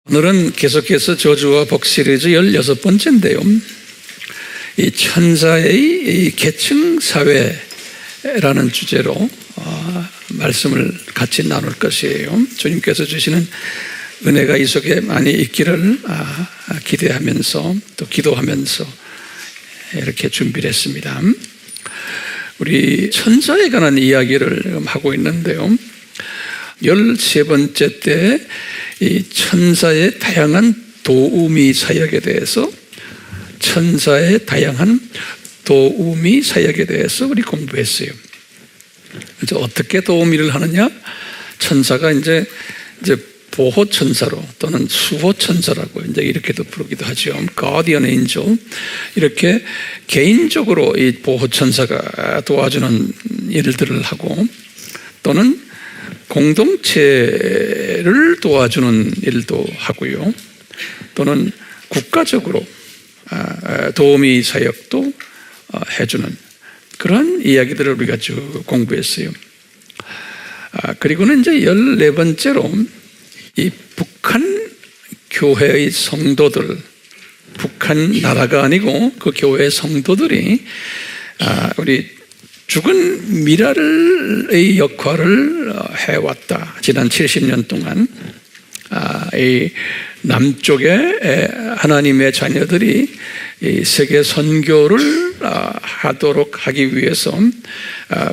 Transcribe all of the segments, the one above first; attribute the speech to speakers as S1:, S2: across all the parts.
S1: 오늘은 계속해서 저주와 복 시리즈 16번째인데요. 이 천사의 이 계층 사회라는 주제로 말씀을 같이 나눌 것이에요. 주님께서 주시는 은혜가 이 속에 많이 있기를 기대하면서 또 기도하면서 이렇게 준비를 했습니다. 우리 천사에 관한 이야기를 하고 있는데요. 13번째 때 이 천사의 다양한 도우미 사역에 대해서 천사의 다양한 도우미 사역에 대해서 우리 공부했어요. 이제 어떻게 도우미를 하느냐? 천사가 이제 보호 천사로 또는 수호 천사라고 이제 이렇게도 부르기도 하죠. Guardian Angel. 이렇게 개인적으로 이 보호 천사가 도와주는 일들을 하고 또는 공동체를 도와주는 일도 하고요. 또는 국가적으로 도우미 사역도 해주는 그런 이야기들을 우리가 쭉 공부했어요. 그리고는 이제 14번째로 이 북한 교회의 성도들, 북한 나라가 아니고 그 교회의 성도들이 우리 죽은 미랄의 역할을 해왔다. 지난 70년 동안 이 남쪽에 하나님의 자녀들이 이 세계 선교를 하기 위해서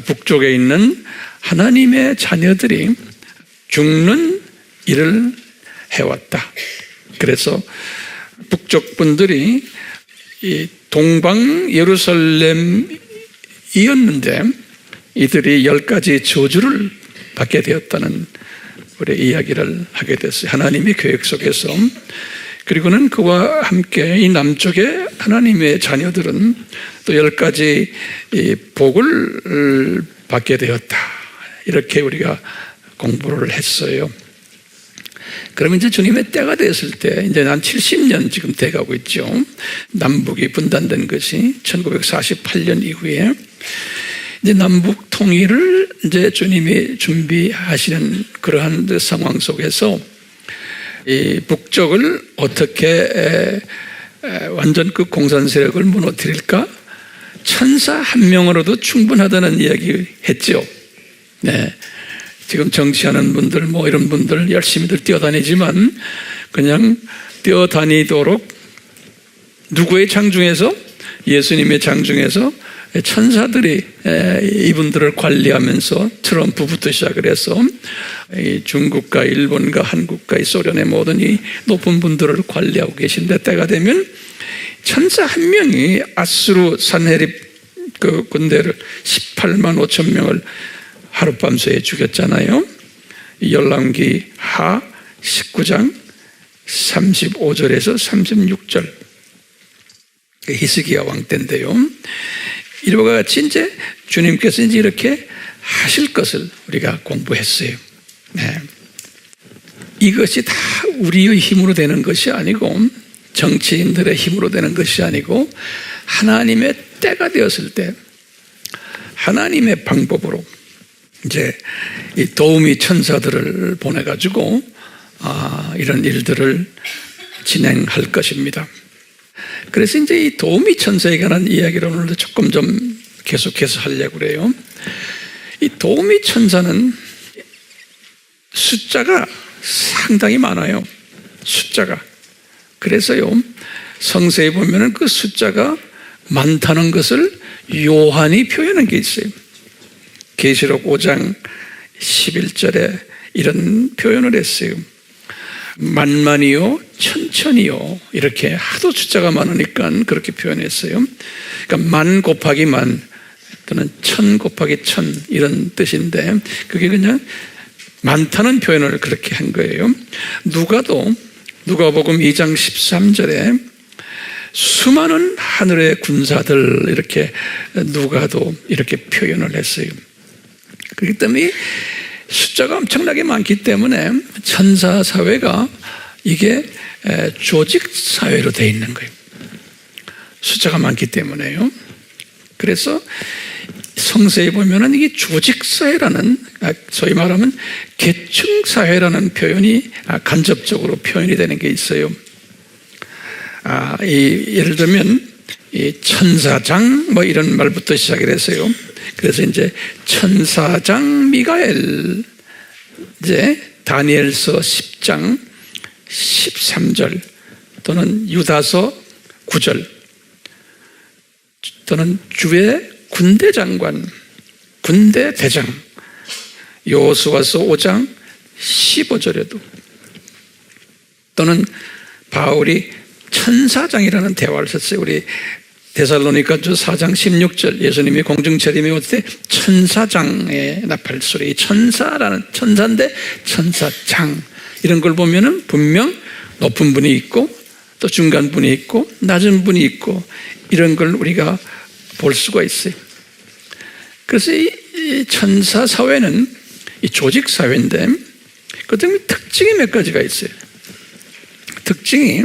S1: 북쪽에 있는 하나님의 자녀들이 죽는 일을 해왔다. 그래서 북쪽 분들이 이 동방 예루살렘 이었는데 이들이 10가지 저주를 받게 되었다는 우리 이야기를 하게 됐어요. 하나님의 계획 속에서. 그리고는 그와 함께 이 남쪽의 하나님의 자녀들은 또 10가지 이 복을 받게 되었다. 이렇게 우리가 공부를 했어요. 그러면 이제 주님의 때가 됐을 때 이제 한 70년 지금 돼가고 있죠. 남북이 분단된 것이 1948년 이후에 이제 남북 통일을 이제 주님이 준비하시는 그러한 상황 속에서 이 북쪽을 어떻게 완전 그 공산 세력을 무너뜨릴까? 천사 한 명으로도 충분하다는 이야기 했죠. 네. 지금 정치하는 분들, 뭐 이런 분들 열심히들 뛰어다니지만 그냥 뛰어다니도록 누구의 장중에서? 예수님의 장중에서 천사들이 이분들을 관리하면서 트럼프부터 시작을 해서 중국과 일본과 한국과 소련의 모든 이 높은 분들을 관리하고 계신데 때가 되면 천사 한 명이 아수르 산헤립 그 군대를 18만 5천 명을 하룻밤새에 죽였잖아요. 열왕기 하 19장 35절에서 36절 히스기야 왕 때인데요. 이와 같이 이제 주님께서 이제 이렇게 하실 것을 우리가 공부했어요. 네. 이것이 다 우리의 힘으로 되는 것이 아니고 정치인들의 힘으로 되는 것이 아니고 하나님의 때가 되었을 때 하나님의 방법으로 이제 이 도우미 천사들을 보내가지고 이런 일들을 진행할 것입니다. 그래서 이제 이 도우미 천사에 관한 이야기를 오늘도 조금 좀 계속해서 하려고 그래요. 이 도우미 천사는 숫자가 상당히 많아요. 숫자가. 그래서요, 성서에 보면은 그 숫자가 많다는 것을 요한이 표현한 게 있어요. 계시록 5장 11절에 이런 표현을 했어요. 만만이요 천천히요 이렇게 하도 숫자가 많으니까 그렇게 표현했어요. 그러니까 만 곱하기 만 또는 천 곱하기 천 이런 뜻인데 그게 그냥 많다는 표현을 그렇게 한 거예요. 누가복음 2장 13절에 수많은 하늘의 군사들 이렇게 누가도 이렇게 표현을 했어요. 그렇기 때문에 숫자가 엄청나게 많기 때문에 천사 사회가 이게 조직 사회로 되어 있는 거예요. 숫자가 많기 때문에요. 그래서 성서에 보면은 이게 조직 사회라는 소위 말하면 계층사회라는 표현이 간접적으로 표현이 되는 게 있어요. 예를 들면 이 천사장 뭐 이런 말부터 시작이 됐어요. 그래서 이제 천사장 미가엘, 이제 다니엘서 10장 13절 또는 유다서 9절 또는 주의 군대 장관, 군대 대장, 여호수아서 5장 15절에도 또는 바울이 천사장이라는 대화를 썼어요. 우리 데살로니가서 4장 16절, 예수님이 공중체림에 올 때 천사장의 나팔소리, 천사라는, 천사인데 천사장, 이런 걸 보면은 분명 높은 분이 있고 또 중간 분이 있고 낮은 분이 있고 이런 걸 우리가 볼 수가 있어요. 그래서 이 천사 사회는 이 조직 사회인데 그 때문에 특징이 몇 가지가 있어요. 특징이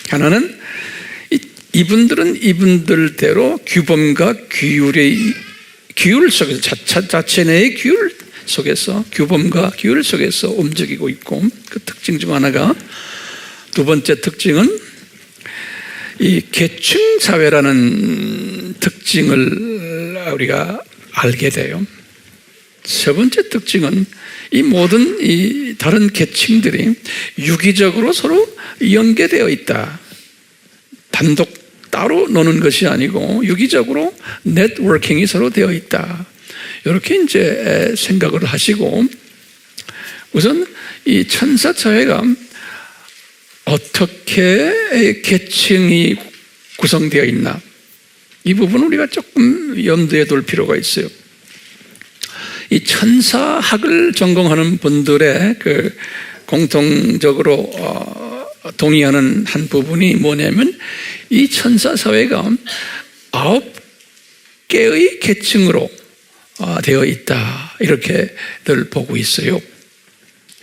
S1: 하나는 이분들은 이분들대로 규범과 규율 속에서 자체 내의 규율 속에서, 규범과 규율 속에서 움직이고 있고, 그 특징 중 하나가, 두 번째 특징은 이 계층 사회라는 특징을 우리가 알게 돼요. 세 번째 특징은 이 모든 이 다른 계층들이 유기적으로 서로 연계되어 있다. 단독 따로 노는 것이 아니고 유기적으로 네트워킹이 서로 되어 있다. 이렇게 이제 생각을 하시고, 우선 이 천사 사회가 어떻게 계층이 구성되어 있나, 이 부분을 우리가 조금 염두에 둘 필요가 있어요. 이 천사학을 전공하는 분들의 그 공통적으로 동의하는 한 부분이 뭐냐면, 이 천사 사회가 9개의 계층으로 되어 있다, 이렇게들 보고 있어요.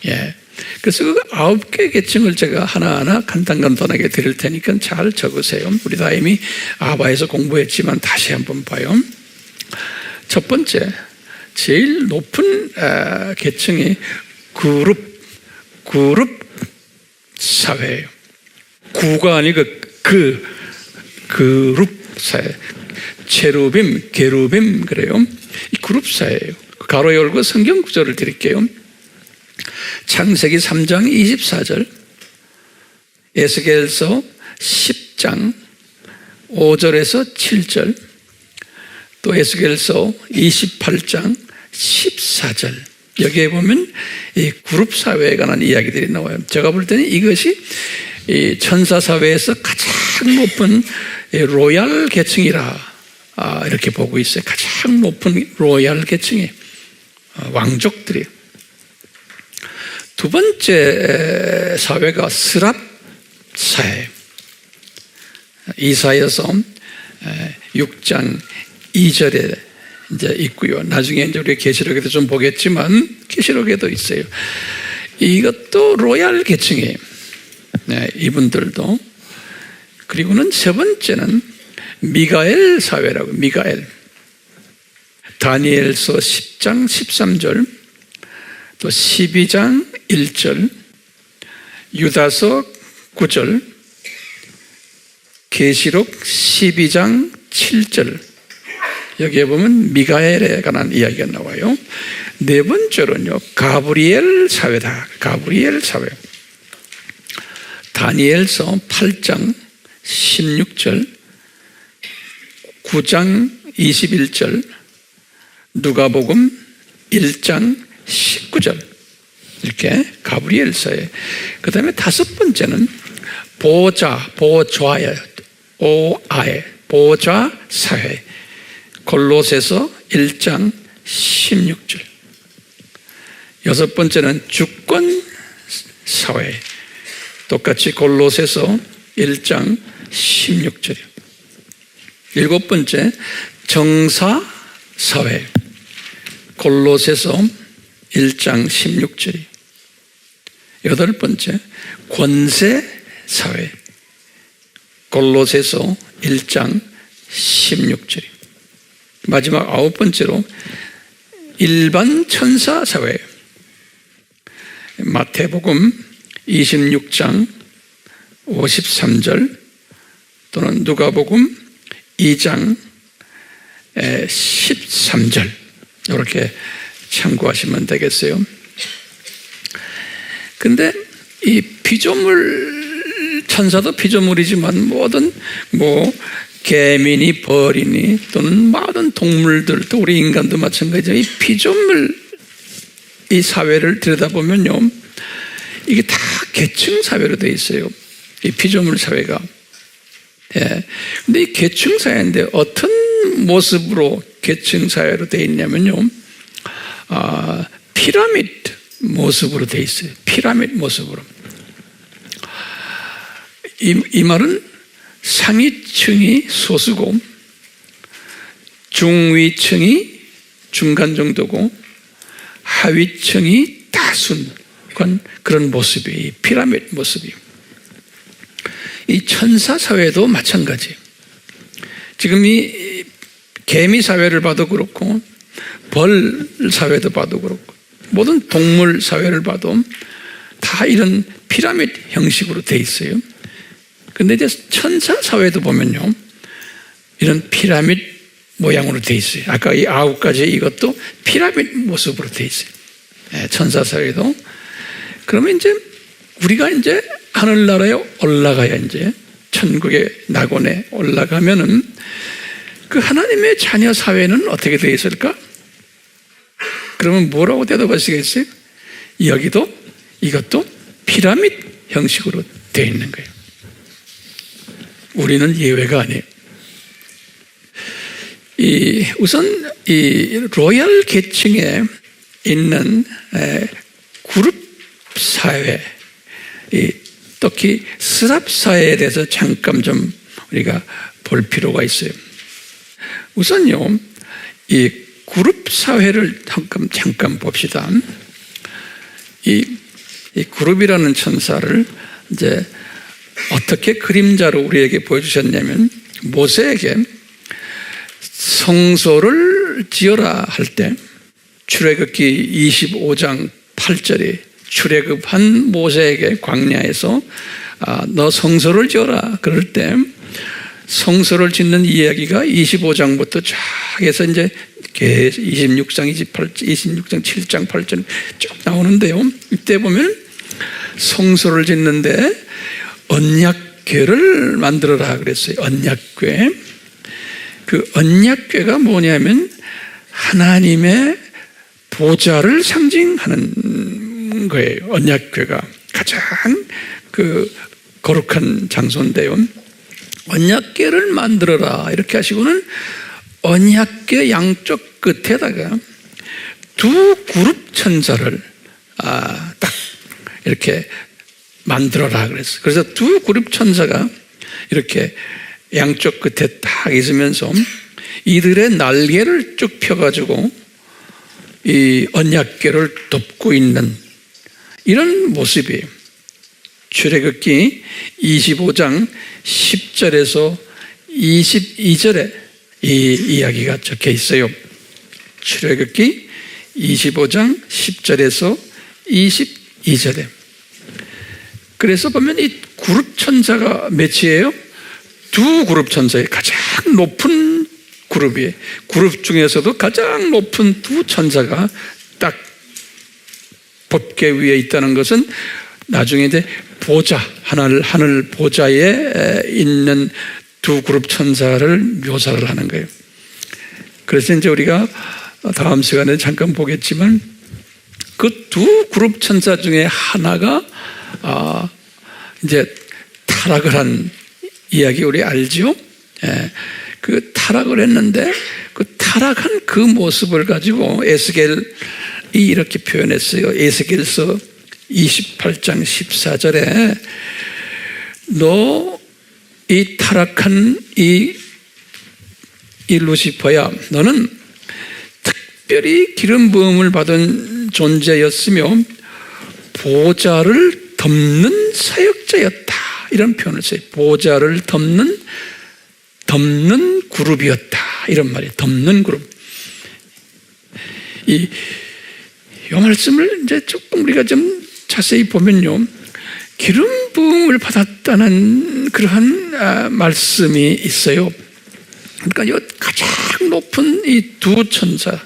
S1: 예. 그래서 그 9개 계층을 제가 하나하나 간단하게 드릴 테니까 잘 적으세요. 우리 다 이미 아바에서 공부했지만 다시 한번 봐요. 첫 번째, 제일 높은 계층이 그룹 사회예요. 구가 아니고 그룹 사회. 체루빔, 게루빔, 그래요. 이 그룹 사회예요. 가로 열고 성경 구절을 드릴게요. 창세기 3장 24절, 에스겔서 10장 5절에서 7절, 또 에스겔서 28장 14절. 여기에 보면 이 그룹 사회에 관한 이야기들이 나와요. 제가 볼 때는 이것이 이 천사 사회에서 가장 높은 로얄 계층이라 이렇게 보고 있어요. 가장 높은 로얄 계층이 왕족들이. 두 번째 사회가 스랍 사회. 이사야서 6장 2절에 이제 있고요. 나중에 이제 우리 계시록에도 좀 보겠지만 계시록에도 있어요. 이것도 로얄 계층이에요. 네, 이분들도. 그리고는 세 번째는 미가엘 사회라고. 미가엘. 다니엘서 10장 13절, 또 12장 1절, 유다서 9절, 계시록 12장 7절. 여기에 보면 미가엘에 관한 이야기가 나와요. 네 번째로는요, 가브리엘 사회다. 가브리엘 사회. 다니엘서 8장 16절, 9장 21절, 누가복음 1장 19절. 이렇게 가브리엘 사회. 그 다음에 다섯 번째는 보좌예요. 보좌 사회. 골로새서 1장 16절. 여섯 번째는 주권 사회. 똑같이 골로새서 1장 16절이요. 일곱 번째, 정사 사회. 골로새서 1장 16절이. 여덟 번째, 권세 사회. 골로새서 1장 16절이. 마지막 아홉 번째로 일반 천사 사회. 마태복음 26장 53절 또는 누가복음 2장 13절 이렇게 참고하시면 되겠어요. 근데 이 피조물 천사도 피조물이지만 모든 개미니 벌이니 또는 모든 동물들 또 우리 인간도 마찬가지죠. 이 피조물 이 사회를 들여다보면요, 이게 다 계층 사회로 되어 있어요. 이 피조물 사회가. 근데 이 계층 사회인데 어떤 모습으로 계층 사회로 되어 있냐면요, 피라미드 모습으로 되어 있어요. 피라미드 모습으로. 이 말은 상위층이 소수고 중위층이 중간 정도고 하위층이 다수인 그런 모습이 피라미드 모습이에요. 이 천사 사회도 마찬가지. 지금 이 개미 사회를 봐도 그렇고 벌 사회도 봐도 그렇고 모든 동물 사회를 봐도 다 이런 피라미드 형식으로 돼 있어요. 근데 이제 천사 사회도 보면요, 이런 피라미드 모양으로 돼 있어요. 아까 이 9가지 이것도 피라미드 모습으로 돼 있어요. 천사 사회도. 그러면 이제 우리가 이제 하늘나라에 올라가야 이제 천국의 낙원에 올라가면은 그 하나님의 자녀 사회는 어떻게 되어 있을까? 그러면 뭐라고 대답하시겠어요? 이것도 피라미드 형식으로 되어 있는 거예요. 우리는 예외가 아니에요. 우선 이 로얄 계층에 있는 그룹 사회, 특히 스랍 사회에 대해서 잠깐 좀 우리가 볼 필요가 있어요. 우선요, 이 그룹 사회를 잠깐 봅시다. 이 그룹이라는 천사를 이제 어떻게 그림자로 우리에게 보여주셨냐면, 모세에게 성소를 지어라 할 때 출애굽기 25장 8절에 출애굽한 모세에게 광야에서 너 성소를 지어라 그럴 때 성소를 짓는 이야기가 25장부터 쫙 해서 이제 26장 7장 8절 쭉 나오는데요. 이때 보면 성소를 짓는데 언약궤를 만들어라 그랬어요. 언약궤. 그 언약궤가 뭐냐면 하나님의 보좌를 상징하는 거예요. 언약궤가 가장 그 거룩한 장소인데요. 언약궤를 만들어라 이렇게 하시고는 언약궤 양쪽 끝에다가 두 그룹 천사를 딱 이렇게 만들어라 그랬어요. 그래서 두 그룹 천사가 이렇게 양쪽 끝에 딱 있으면서 이들의 날개를 쭉 펴가지고 이 언약궤를 덮고 있는 이런 모습이에요. 출애굽기 25장 10절에서 22절에 이 이야기가 적혀 있어요. 출애굽기 25장 10절에서 22절에. 그래서 보면 이 그룹 천사가 몇이에요? 두 그룹 천사의 가장 높은 그룹이에요. 그룹 중에서도 가장 높은 두 천사가 딱 법궤 위에 있다는 것은 나중에 이제 보좌, 하늘 보좌에 있는 두 그룹 천사를 묘사를 하는 거예요. 그래서 이제 우리가 다음 시간에 잠깐 보겠지만 그 두 그룹 천사 중에 하나가 이제 타락을 한 이야기 우리 알죠? 그 타락을 했는데 그 타락한 그 모습을 가지고 에스겔이 이렇게 표현했어요. 에스겔서 28장 14절에 너 이 타락한 이 루시퍼야, 너는 특별히 기름 부음을 받은 존재였으며 보좌를 덮는 사역자였다, 이런 표현을 써요. 보좌를 덮는 그룹이었다, 이런 말이에요. 덮는 그룹. 이 말씀을 이제 조금 우리가 좀 자세히 보면요, 기름 부음을 받았다는 그러한 말씀이 있어요. 그러니까 가장 높은 이 두 천사,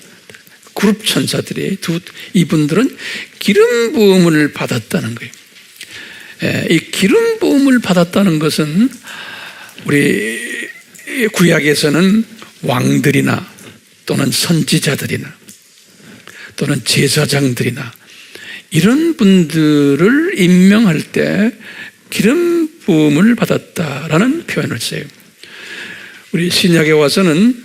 S1: 그룹 천사들이 이분들은 기름 부음을 받았다는 거예요. 이 기름 부음을 받았다는 것은 우리 구약에서는 왕들이나 또는 선지자들이나 또는 제사장들이나 이런 분들을 임명할 때 기름 부음을 받았다라는 표현을 써요. 우리 신약에 와서는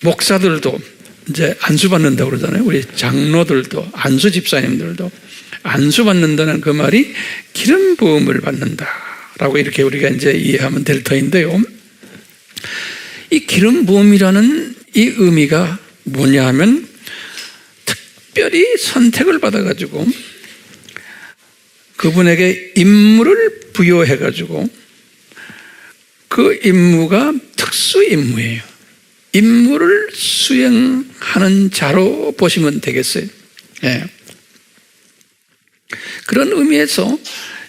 S1: 목사들도 이제 안수받는다고 그러잖아요. 우리 장로들도, 안수 집사님들도 안수받는다는 그 말이 기름 부음을 받는다라고 이렇게 우리가 이제 이해하면 될 터인데요. 이 기름 부음이라는 이 의미가 뭐냐 하면 특별히 선택을 받아가지고 그분에게 임무를 부여해가지고 그 임무가 특수 임무예요. 임무를 수행하는 자로 보시면 되겠어요. 예. 그런 의미에서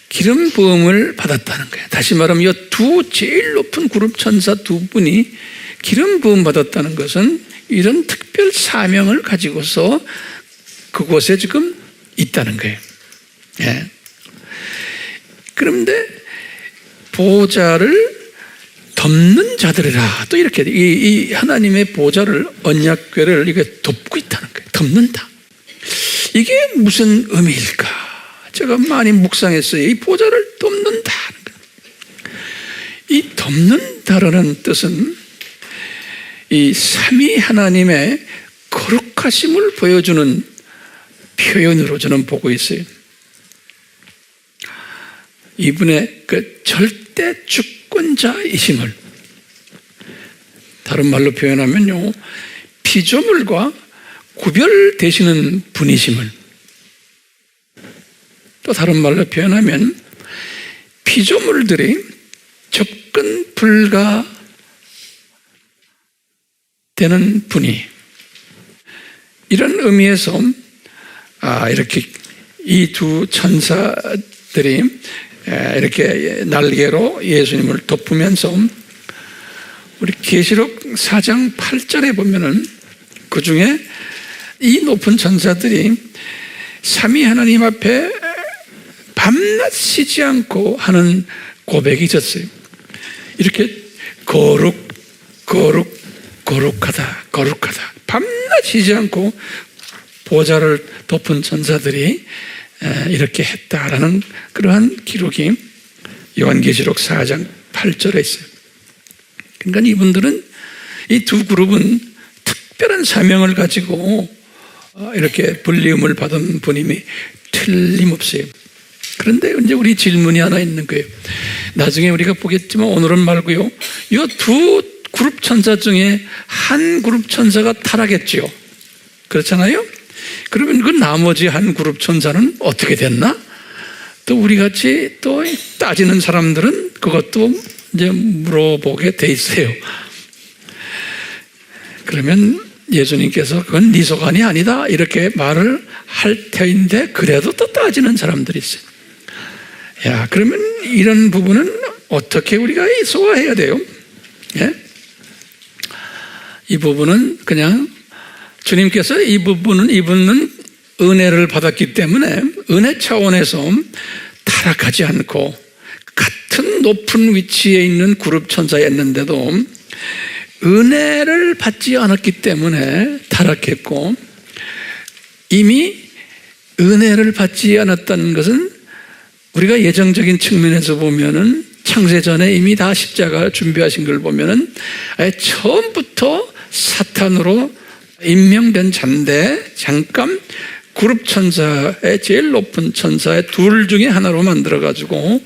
S1: 기름 부음을 받았다는 거예요. 다시 말하면 이 두 제일 높은 그룹 천사 두 분이 기름 부음 받았다는 것은 이런 특별 사명을 가지고서 그곳에 지금 있다는 거예요. 예. 그런데 보좌를 덮는 자들이라, 또 이렇게 이 하나님의 보좌를, 언약궤를 이게 덮고 있다는 거예요. 덮는다. 이게 무슨 의미일까? 제가 많이 묵상했어요. 이 보좌를 덮는다. 이 덮는다라는 뜻은 이 삼위 하나님의 거룩하심을 보여주는 표현으로 저는 보고 있어요. 이분의 그 절대 주권자이심을, 다른 말로 표현하면요, 피조물과 구별되시는 분이심을, 또 다른 말로 표현하면 피조물들이 접근 불가 되는 분이, 이런 의미에서 이렇게 이 두 천사들이 이렇게 날개로 예수님을 덮으면서 우리 계시록 4장 8절에 보면은 그 중에 이 높은 천사들이 삼위 하나님 앞에 밤낮 쉬지 않고 하는 고백이 있었어요. 이렇게 거룩하다 밤낮 쉬지 않고 보좌를 덮은 천사들이 이렇게 했다라는 그러한 기록이 요한계시록 4장 8절에 있어요. 그러니까 이분들은, 이 두 그룹은 특별한 사명을 가지고 이렇게 불리움을 받은 분임이 틀림없어요. 그런데 이제 우리 질문이 하나 있는 거예요. 나중에 우리가 보겠지만 오늘은 말고요, 이 두 그룹 천사 중에 한 그룹 천사가 타락했지요. 그렇잖아요? 그러면 그 나머지 한 그룹 천사는 어떻게 됐나? 또 우리 같이 또 따지는 사람들은 그것도 이제 물어보게 돼 있어요. 그러면 예수님께서 그건 네 소관이 아니다 이렇게 말을 할 터인데, 그래도 또 따지는 사람들이 있어요. 야, 그러면 이런 부분은 어떻게 우리가 소화해야 돼요? 예? 이 부분은 그냥 주님께서 이분은 은혜를 받았기 때문에 은혜 차원에서 타락하지 않고 같은 높은 위치에 있는 그룹 천사였는데도 은혜를 받지 않았기 때문에 타락했고, 이미 은혜를 받지 않았다는 것은 우리가 예정적인 측면에서 보면은 창세전에 이미 다 십자가 준비하신 걸 보면은 아예 처음부터 사탄으로 임명된 자인데, 잠깐 그룹 천사의 제일 높은 천사의 둘 중에 하나로 만들어가지고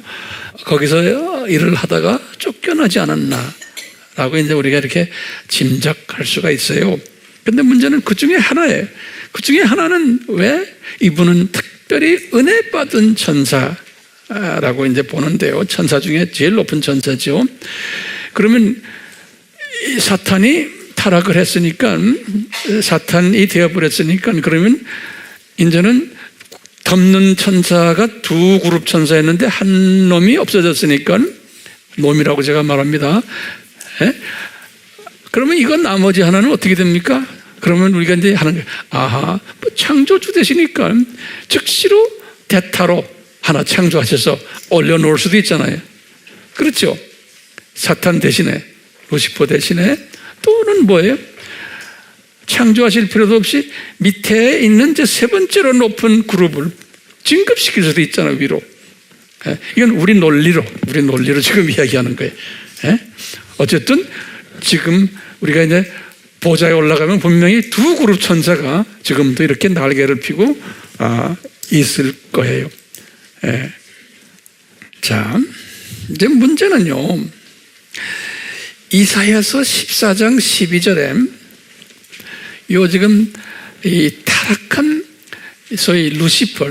S1: 거기서 일을 하다가 쫓겨나지 않았나 라고 이제 우리가 이렇게 짐작할 수가 있어요. 근데 문제는 그 중에 하나예요. 그 중에 하나는 왜 이분은 특별히 은혜 받은 천사라고 이제 보는데요. 천사 중에 제일 높은 천사죠. 그러면 이 사탄이 타락을 했으니까 사탄이 되어버렸으니까 그러면 이제는 덮는 천사가 두 그룹 천사였는데 한 놈이 없어졌으니까 놈이라고 제가 말합니다. 그러면 이건 나머지 하나는 어떻게 됩니까? 그러면 우리가 이제 하는 거예요. 아하, 뭐 창조주 되시니까 즉시로 대타로 하나 창조하셔서 올려놓을 수도 있잖아요. 그렇죠? 사탄 대신에, 루시퍼 대신에 또는 뭐예요? 창조하실 필요도 없이 밑에 있는 이제 세 번째로 높은 그룹을 진급시킬 수도 있잖아요, 위로. 이건 우리 논리로 지금 이야기하는 거예요. 어쨌든 지금 우리가 이제 보좌에 올라가면 분명히 두 그룹 천사가 지금도 이렇게 날개를 펴고 있을 거예요. 자, 이제 문제는요, 이사야서 14장 12절에 요 지금 이 타락한 소위 루시퍼,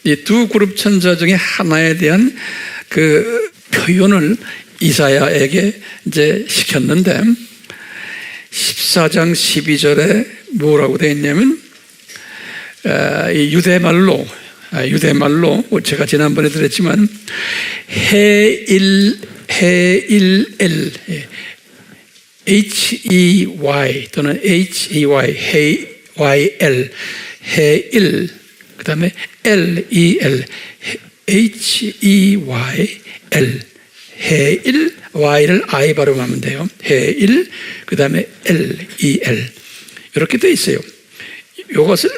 S1: 이 두 그룹 천사 중에 하나에 대한 그 표현을 이사야에게 이제 시켰는데 14장 12절에 뭐라고 되어 있냐면 이 유대말로 제가 지난번에 드렸지만 헤일 H-E-Y 또는 H-E-Y H-Y-L 헤일 그 다음에 L-E-L H-E-Y-L 헤일 Y를 I 발음하면 돼요. 헤일 그 다음에 L-E-L 이렇게 돼 있어요. 이것을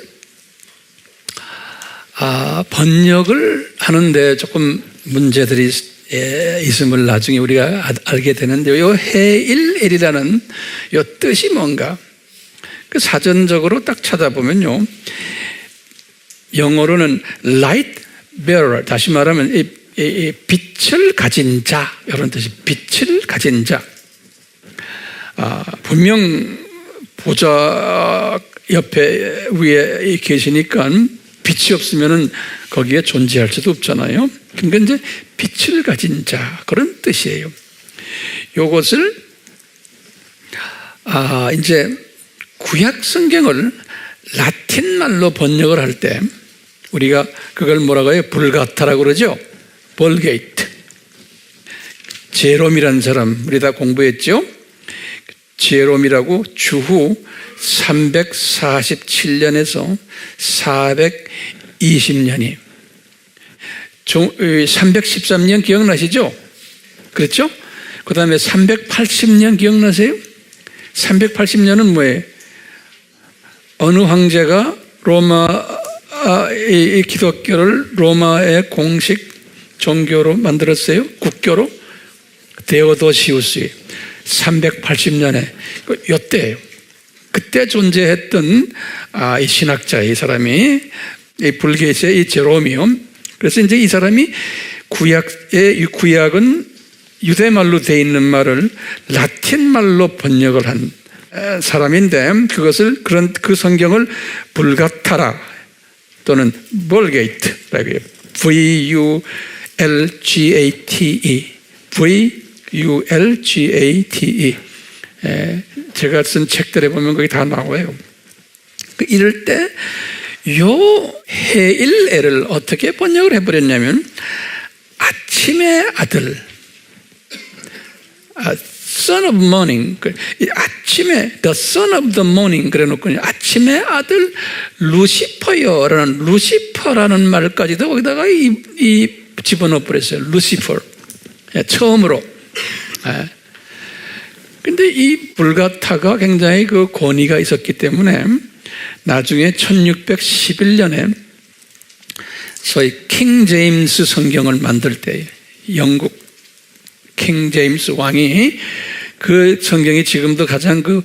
S1: 번역을 하는데 조금 문제들이 있음을 나중에 우리가 알게 되는데요. 이 헤일이라는 이 뜻이 뭔가? 그 사전적으로 딱 찾아보면요. 영어로는 light bearer, 다시 말하면 이 빛을 가진 자, 이런 뜻이 빛을 가진 자. 분명 보좌 옆에 위에 계시니까 빛이 없으면은 거기에 존재할 수도 없잖아요. 그러니까 이제 빛을 가진 자, 그런 뜻이에요. 요것을 이제 구약 성경을 라틴 말로 번역을 할 때 우리가 그걸 뭐라고 해요? 불가타라고 그러죠. 볼게이트. 제롬이라는 사람 우리 다 공부했죠. 제롬이라고 주후 347년에서 420년이 313년 기억나시죠? 그렇죠? 그 다음에 380년 기억나세요? 380년은 뭐예요? 어느 황제가 이 기독교를 로마의 공식 종교로 만들었어요? 국교로? 데오도시우스 380년에 이때예요. 그때 존재했던 이 신학자 이 사람이 이 불교의 이 제롬이요. 그래서 이제 이 사람이 구약은 유대말로 되어 있는 말을 라틴 말로 번역을 한 사람인데 그 성경을 불가타라 또는 볼게이트라고 해요. V-U-L-G-A-T-E V-U-L-G-A-T-E 제가 쓴 책들에 보면 거기 다 나와요. 이럴 때 요 헤일엘을 어떻게 번역을 해버렸냐면 아침의 아들 Son of Morning 아침에 The Son of the Morning 그래놓고 아침의 아들 루시퍼라는 말까지도 거기다가 이 집어넣어 버렸어요. 루시퍼 처음으로. 근데 이 불가타가 굉장히 그 권위가 있었기 때문에 나중에 1611년에 소위 킹 제임스 성경을 만들 때 영국 킹 제임스 왕이 그 성경이 지금도 가장 그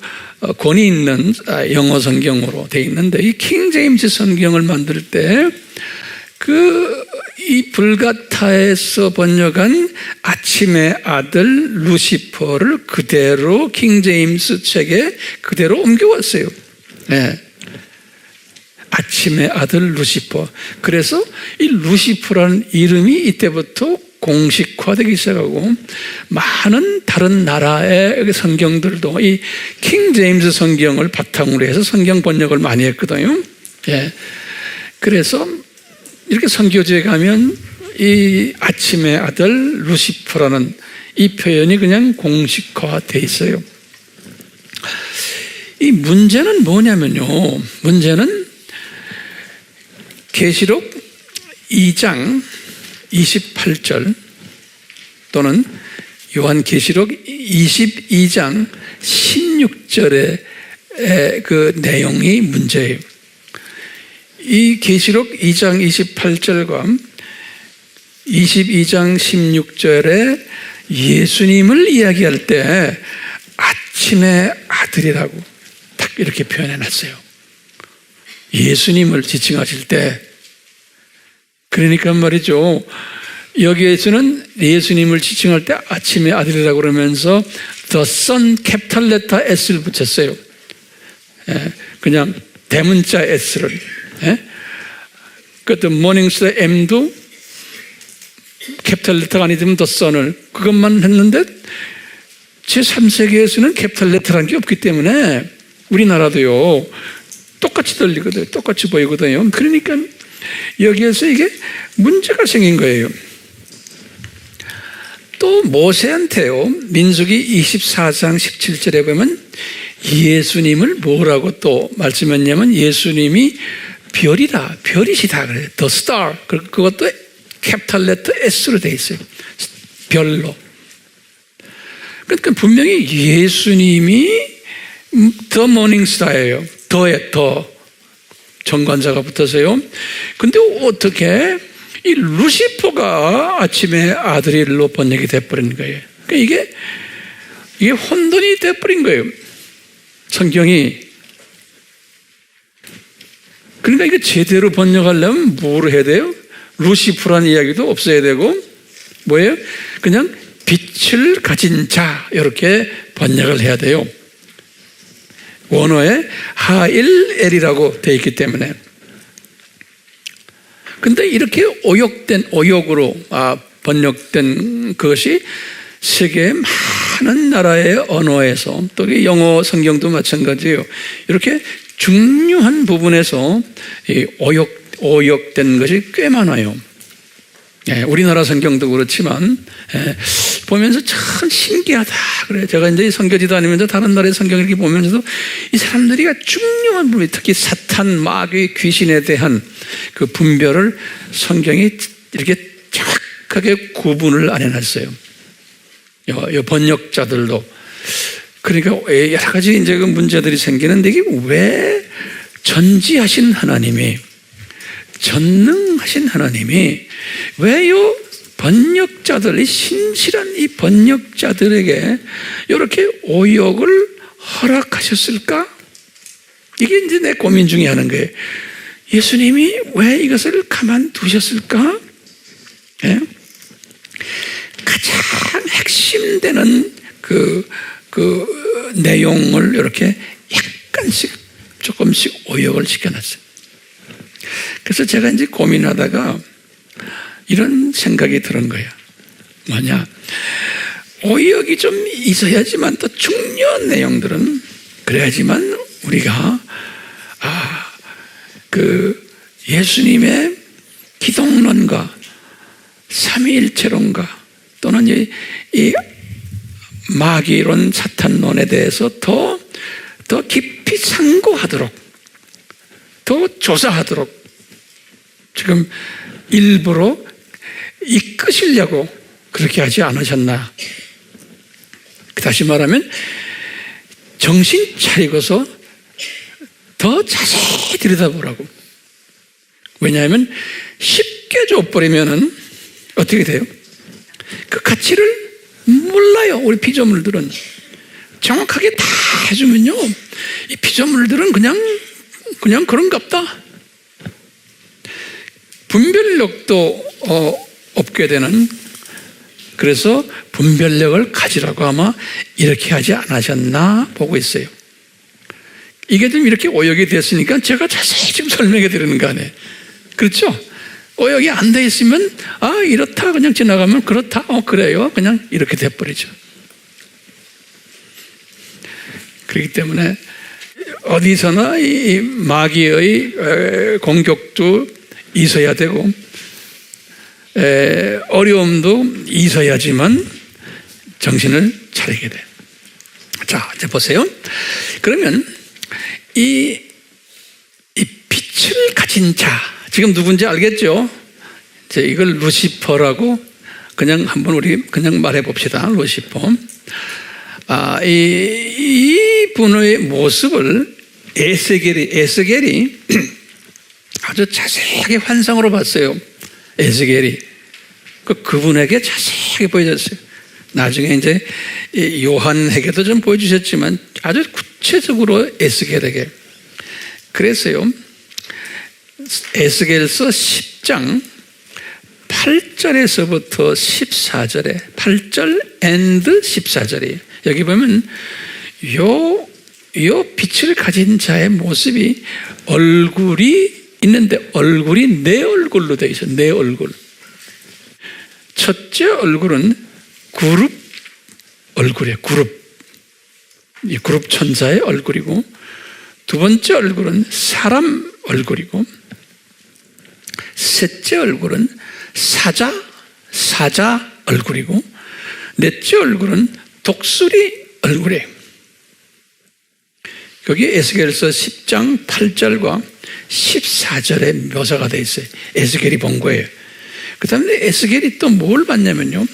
S1: 권위 있는 영어 성경으로 되어 있는데 이 킹 제임스 성경을 만들 때 이 불가타에서 번역한 아침의 아들 루시퍼를 그대로 킹 제임스 책에 그대로 옮겨왔어요. 네. 아침의 아들 루시퍼. 그래서 이 루시퍼라는 이름이 이때부터 공식화되기 시작하고 많은 다른 나라의 성경들도 이 킹 제임스 성경을 바탕으로 해서 성경 번역을 많이 했거든요. 예. 그래서 이렇게 선교지에 가면 이 아침의 아들 루시퍼라는 이 표현이 그냥 공식화돼 있어요. 이 문제는 뭐냐면요. 문제는 계시록 2장 28절 또는 요한계시록 22장 16절의 그 내용이 문제예요. 이 계시록 2장 28절과 22장 16절에 예수님을 이야기할 때 아침의 아들이라고 딱 이렇게 표현해 놨어요. 예수님을 지칭하실 때, 그러니까 말이죠. 여기에서는 예수님을 지칭할 때 아침의 아들이라고 그러면서 The Son 캐피탈 레터 S를 붙였어요. 그냥 대문자 S를. 그것도 모닝스타 M도 캐피탈 레터가 아니면 The Son을 그것만 했는데 제3세계에서는 캐피탈 레터라는 게 없기 때문에 우리나라도요 똑같이 들리거든요. 똑같이 보이거든요. 그러니까 여기에서 이게 문제가 생긴 거예요. 또 모세한테요, 민수기 24장 17절에 보면 예수님을 뭐라고 또 말씀했냐면 예수님이 별이다, 별이시다 그래요. The star. 그것도 캐피탈 레터 S로 되어 있어요. 별로. 그러니까 분명히 예수님이 The morning star예요. 더 정관자가 붙어서요. 근데 어떻게 이 루시퍼가 아침의 아들이로 번역이 돼버린 거예요. 그러니까 이게 혼돈이 돼버린 거예요. 성경이. 그러니까 이거 제대로 번역하려면 뭐를 해야 돼요? 루시퍼라는 이야기도 없어야 되고 뭐예요? 그냥 빛을 가진 자 이렇게 번역을 해야 돼요. 원어에 하일엘이라고 되어 있기 때문에. 근데 이렇게 오역으로 번역된 것이 세계의 많은 나라의 언어에서 또 영어 성경도 마찬가지예요. 이렇게 중요한 부분에서 오역된 것이 꽤 많아요. 우리나라 성경도 그렇지만 보면서 참 신기하다 그래요. 제가 이제 선교지 다니면서 다른 나라의 성경을 이렇게 보면서도 이 사람들이 중요한 부분, 특히 사탄, 마귀, 귀신에 대한 그 분별을 성경이 이렇게 정확하게 구분을 안 해놨어요. 이 번역자들도. 그러니까 여러 가지 이제 그 문제들이 생기는데 이게 왜 전지하신 하나님이, 전능하신 하나님이 왜요 번역자들, 이 신실한 이 번역자들에게 이렇게 오역을 허락하셨을까? 이게 이제 내 고민 중에 하는 거예요. 예수님이 왜 이것을 가만두셨을까? 가장 핵심되는 그 내용을 이렇게 약간씩 조금씩 오역을 시켜놨어요. 그래서 제가 이제 고민하다가 이런 생각이 드는 거예요. 뭐냐? 오역이 좀 있어야지만 또 중요한 내용들은 그래야지만 우리가 그 예수님의 기독론과 삼위일체론과 또는 이 마귀론, 사탄론에 대해서 더 깊이 상고하도록, 더 조사하도록 지금 일부러 이끄시려고 그렇게 하지 않으셨나? 다시 말하면 정신 차리고서 더 자세히 들여다보라고. 왜냐하면 쉽게 줘버리면은 어떻게 돼요? 그 가치를 몰라요. 우리 피조물들은. 정확하게 다 해주면요, 이 피조물들은 그냥 그런갑다. 분별력도 없게 되는. 그래서 분별력을 가지라고 아마 이렇게 하지 않으셨나 보고 있어요. 이게 좀 이렇게 오역이 됐으니까 제가 자세히 지금 설명해 드리는 거 아니에요. 그렇죠? 여기 안 돼 있으면 이렇다 그냥 지나가면 그렇다 그래요 그냥 이렇게 돼버리죠. 그렇기 때문에 어디서나 이 마귀의 공격도 있어야 되고 어려움도 있어야지만 정신을 차리게 돼요. 자, 이제 보세요. 그러면 이 빛을 가진 자, 지금 누군지 알겠죠? 이제 이걸 루시퍼라고 그냥 한번 우리 그냥 말해 봅시다. 루시퍼. 이 분의 모습을 에스겔이 아주 자세하게 환상으로 봤어요. 에스겔이 그분에게 자세하게 보여줬어요. 나중에 이제 요한에게도 좀 보여주셨지만 아주 구체적으로 에스겔에게 그랬어요. 에스겔서 10장 8절에서부터 14절에 8절 and 14절이에요. 여기 보면 요 빛을 가진 자의 모습이 얼굴이 있는데 얼굴이 내 얼굴로 되어 있어요. 내 얼굴. 첫째 얼굴은 그룹 얼굴이에요. 이 그룹 천사의 얼굴이고 두 번째 얼굴은 사람 얼굴이고 셋째 얼굴은 사자 얼굴이고 넷째 얼굴은 독수리 얼굴이에요. 여기 에스겔서 10장 8절과 14절에 묘사가 되어 있어요. 에스겔이 본 거예요. 그 다음에 에스겔이 또 뭘 봤냐면요.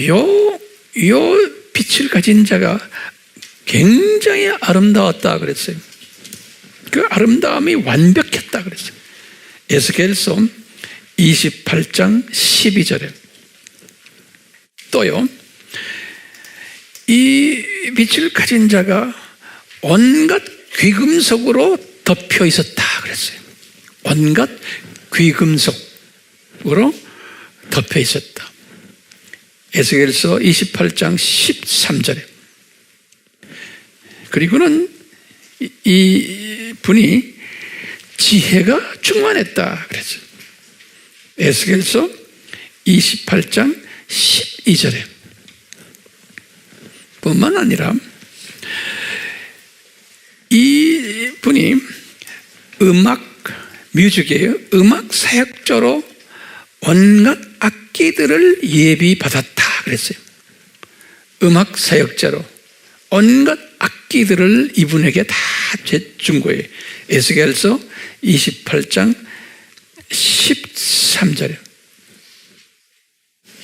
S1: 요 빛을 가진 자가 굉장히 아름다웠다 그랬어요. 그 아름다움이 완벽했다 그랬어요. 에스겔서 28장 12절에 또요. 이 빛을 가진 자가 온갖 귀금속으로 덮여 있었다 그랬어요. 온갖 귀금속으로 덮여 있었다. 에스겔서 28장 13절에 그리고는 이 분이 지혜가 충만했다 그랬어요. 에스겔서 28장 12절에 뿐만 아니라 이 분이 뮤직이에요. 음악 사역자로 온갖 악기들을 예비받았다 그랬어요. 음악 사역자로 온갖 악기들을 이분에게 다 준 거예요. 에스겔서 28장 13절에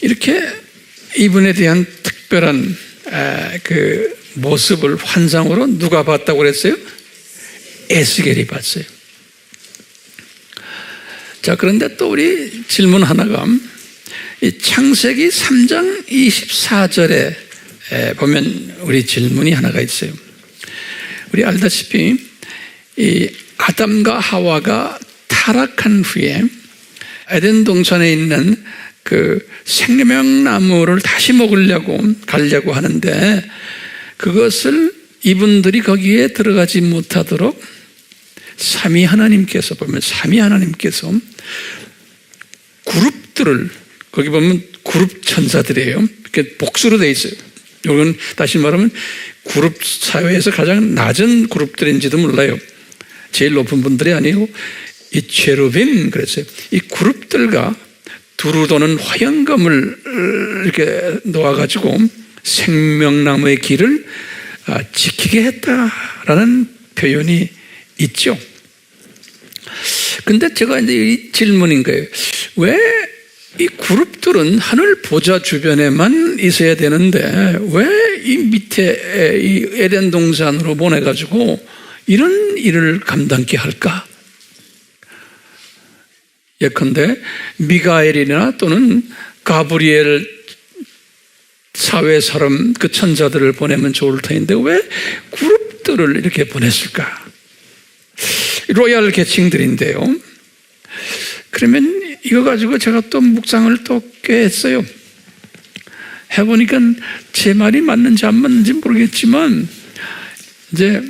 S1: 이렇게 이분에 대한 특별한 그 모습을 환상으로 누가 봤다고 그랬어요? 에스겔이 봤어요. 자, 그런데 또 우리 질문 하나가 이 창세기 3장 24절에 보면 우리 질문이 하나가 있어요. 우리 알다시피 이 아담과 하와가 타락한 후에 에덴 동산에 있는 그 생명나무를 다시 가려고 하는데 그것을 이분들이 거기에 들어가지 못하도록 삼위 하나님께서 그룹들을 거기 보면 그룹 천사들이에요. 이렇게 복수로 되어 있어요. 이건 다시 말하면 그룹 사회에서 가장 낮은 그룹들인지도 몰라요. 제일 높은 분들이 아니고 이 체루빔 그랬어요. 이 그룹들과 두루 도는 화영검을 이렇게 놓아가지고 생명나무의 길을 지키게 했다라는 표현이 있죠. 근데 제가 이제 이 질문인 거예요. 왜 이 그룹들은 하늘 보좌 주변에만 있어야 되는데 왜 이 밑에 이 에덴 동산으로 보내가지고 이런 일을 감당케 할까? 예컨대 미가엘이나 또는 가브리엘 사회 사람 그 천사들을 보내면 좋을 터인데 왜 그룹들을 이렇게 보냈을까? 로얄 계층들인데요. 그러면 이거 가지고 제가 또 묵상을 또 꽤 했어요. 해보니까 제 말이 맞는지 안 맞는지 모르겠지만 이제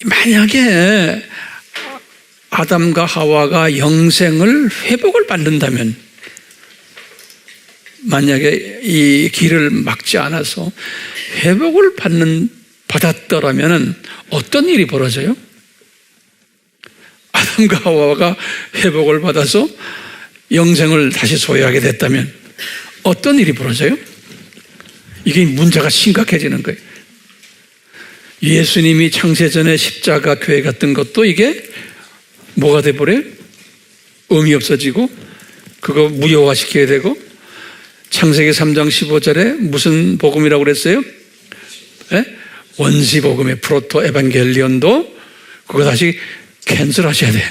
S1: 만약에 아담과 하와가 영생을 회복을 받는다면, 만약에 이 길을 막지 않아서 회복을 받았더라면 어떤 일이 벌어져요? 아담과 하와가 회복을 받아서 영생을 다시 소유하게 됐다면 어떤 일이 벌어져요? 이게 문제가 심각해지는 거예요. 예수님이 창세전에 십자가 교회 같은 것도 이게 뭐가 돼버려요? 의미 없어지고 그거 무효화시켜야 되고, 창세기 3장 15절에 무슨 복음이라고 그랬어요? 원시 복음의 프로토 에반겔리온도 그거 다시 캔슬하셔야 돼.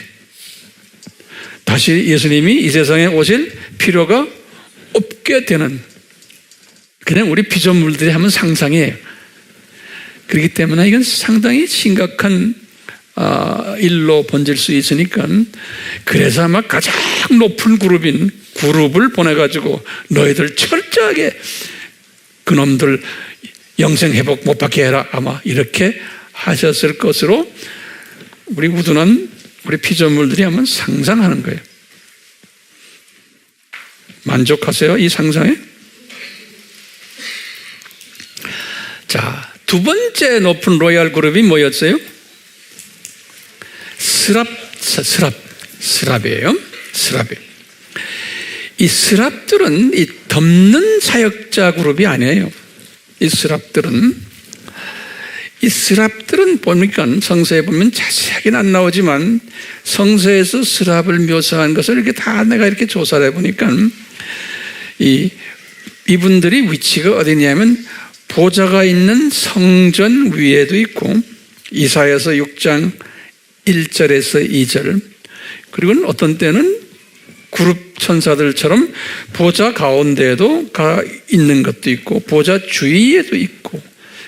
S1: 다시 예수님이 이 세상에 오실 필요가 없게 되는, 그냥 우리 피조물들이 하면 상상이에요. 그렇기 때문에 이건 상당히 심각한 일로 번질 수 있으니까, 그래서 아마 가장 높은 그룹을 보내가지고 너희들 철저하게 그놈들 영생 회복 못 받게 해라, 아마 이렇게 하셨을 것으로 우리 우둔한 우리 피조물들이 한번 상상하는 거예요. 만족하세요, 이 상상에? 자, 두 번째 높은 로얄 그룹이 뭐였어요? 스랍이에요. 스랍이에요. 이 스랍들은 이 덮는 사역자 그룹이 아니에요. 이 스랍들은 보니까 성서에 보면 자세하게는 안 나오지만, 성서에서 스랍을 묘사한 것을 이렇게 다 내가 이렇게 조사를 해보니까 이분들이 위치가 어디냐면 보좌가 있는 성전 위에도 있고, 이사야서 6장 1절에서 2절, 그리고 어떤 때는 그룹 천사들처럼 보좌 가운데에도 가 있는 것도 있고 보좌 주위에도 있고,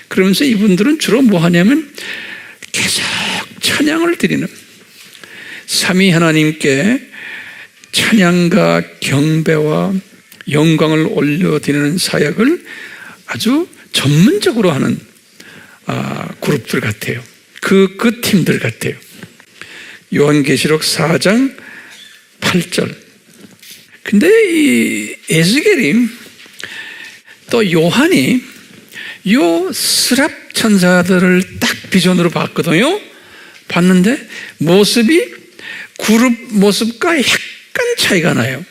S1: 그러면서 이분들은 주로 뭐 하냐면 계속 찬양을 드리는, 삼위 하나님께 찬양과 경배와 영광을 올려드리는 사역을 아주 전문적으로 하는 그룹들 같아요. 그 팀들 같아요. 요한계시록 4장 8절. 근데 이 에스겔이 또 요한이 요 스랍 천사들을 딱 비전으로 봤거든요. 봤는데 모습이 그룹 모습과 약간 차이가 나요.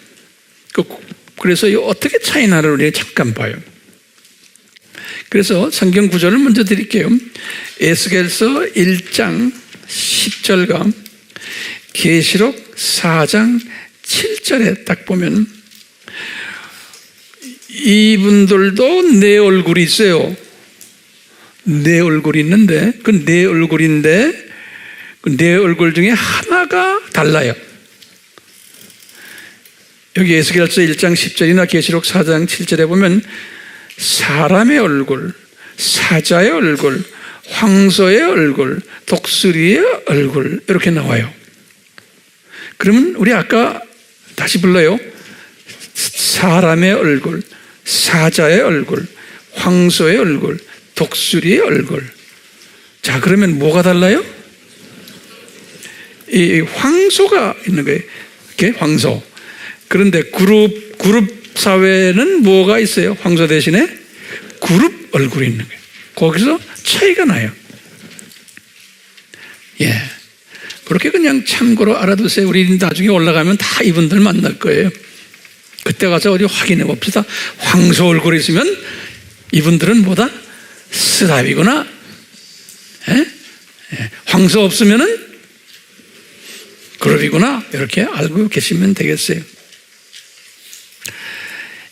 S1: 그래서 어떻게 차이 나를 우리가 잠깐 봐요. 그래서 성경 구절을 먼저 드릴게요. 에스겔서 1장 10절과 계시록 4장 7절에 딱 보면 이분들도 내 얼굴이 있어요. 내 얼굴이 있는데 그 내 얼굴인데 그 내 얼굴 중에 하나가 달라요. 여기 에스겔서 1장 10절이나 계시록 4장 7절에 보면 사람의 얼굴, 사자의 얼굴, 황소의 얼굴, 독수리의 얼굴 이렇게 나와요. 그러면 우리 아까 다시 불러요. 사람의 얼굴, 사자의 얼굴, 황소의 얼굴, 독수리의 얼굴. 자, 그러면 뭐가 달라요? 이 황소가 있는 거예요. 이렇게 황소. 그런데 그룹 사회는 뭐가 있어요? 황소 대신에 그룹 얼굴이 있는 거예요. 거기서 차이가 나요. 예. 그렇게 그냥 참고로 알아두세요. 우리 나중에 올라가면 다 이분들 만날 거예요. 그때 가서 우리 확인해 봅시다. 황소 얼굴이 있으면 이분들은 뭐다? 스랍이구나. 예? 황소 없으면은 그룹이구나. 이렇게 알고 계시면 되겠어요.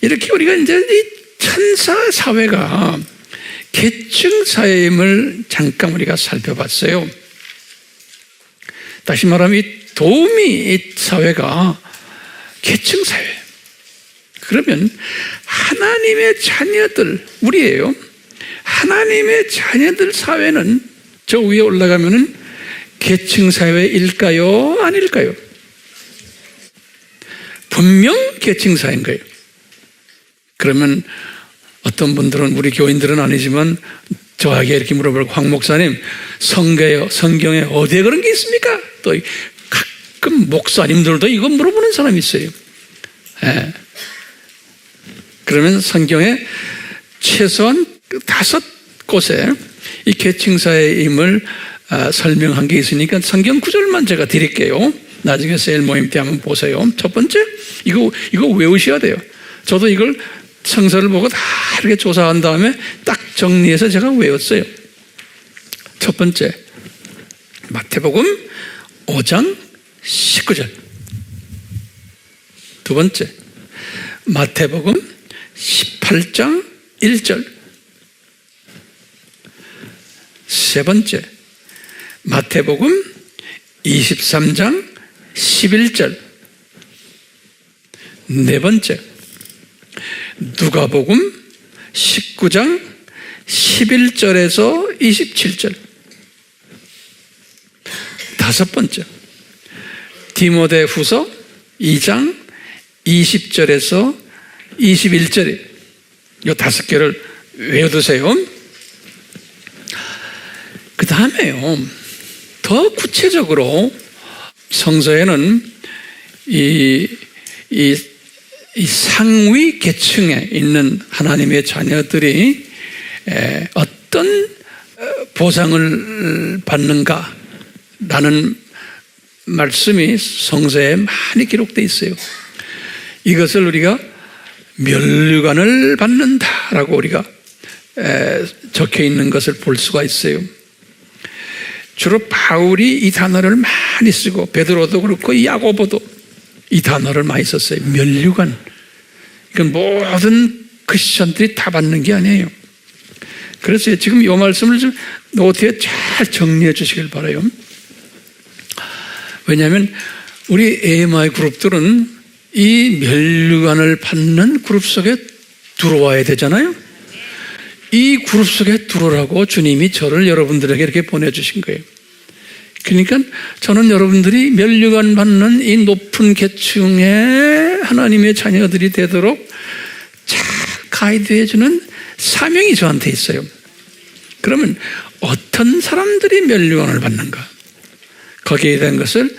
S1: 이렇게 우리가 이제 이 천사 사회가 계층 사회임을 잠깐 우리가 살펴봤어요. 다시 말하면 이 도우미 사회가 계층 사회. 그러면 하나님의 자녀들, 우리예요. 하나님의 자녀들 사회는 저 위에 올라가면은 계층 사회일까요? 아닐까요? 분명 계층 사회인 거예요. 그러면 어떤 분들은, 우리 교인들은 아니지만 저에게 이렇게 물어보고, 황 목사님, 성경에 어디에 그런 게 있습니까? 또 그럼 목사님들도 이거 물어보는 사람이 있어요. 예. 그러면 성경에 최소한 5곳에 이 계층사의 임을 설명한 게 있으니까 성경 구절만 제가 드릴게요. 나중에 세일 모임 때 한번 보세요. 첫 번째, 이거 외우셔야 돼요. 저도 이걸 성서를 보고 다 이렇게 조사한 다음에 딱 정리해서 제가 외웠어요. 첫 번째, 마태복음 5장 19절. 두 번째, 마태복음 18장 1절. 세 번째, 마태복음 23장 11절. 네 번째, 누가복음 19장 11절에서 27절. 다섯 번째, 디모데후서 2장 20절에서 21절에 이 5개를 외워두세요. 그 다음에요, 더 구체적으로 성서에는 이 상위 계층에 있는 하나님의 자녀들이 어떤 보상을 받는가라는 말씀이 성서에 많이 기록되어 있어요. 이것을 우리가 멸류관을 받는다라고 우리가 적혀 있는 것을 볼 수가 있어요. 주로 바울이 이 단어를 많이 쓰고 베드로도 그렇고 야고보도 이 단어를 많이 썼어요. 멸류관. 이건 모든 크리스천들이 다 받는 게 아니에요. 그래서 지금 이 말씀을 좀 노트에 잘 정리해 주시길 바라요. 왜냐하면 우리 AMI 그룹들은 이 멸류관을 받는 그룹 속에 들어와야 되잖아요. 이 그룹 속에 들어오라고 주님이 저를 여러분들에게 이렇게 보내주신 거예요. 그러니까 저는 여러분들이 멸류관 받는 이 높은 계층의 하나님의 자녀들이 되도록 잘 가이드해주는 사명이 저한테 있어요. 그러면 어떤 사람들이 멸류관을 받는가? 거기에 대한 것을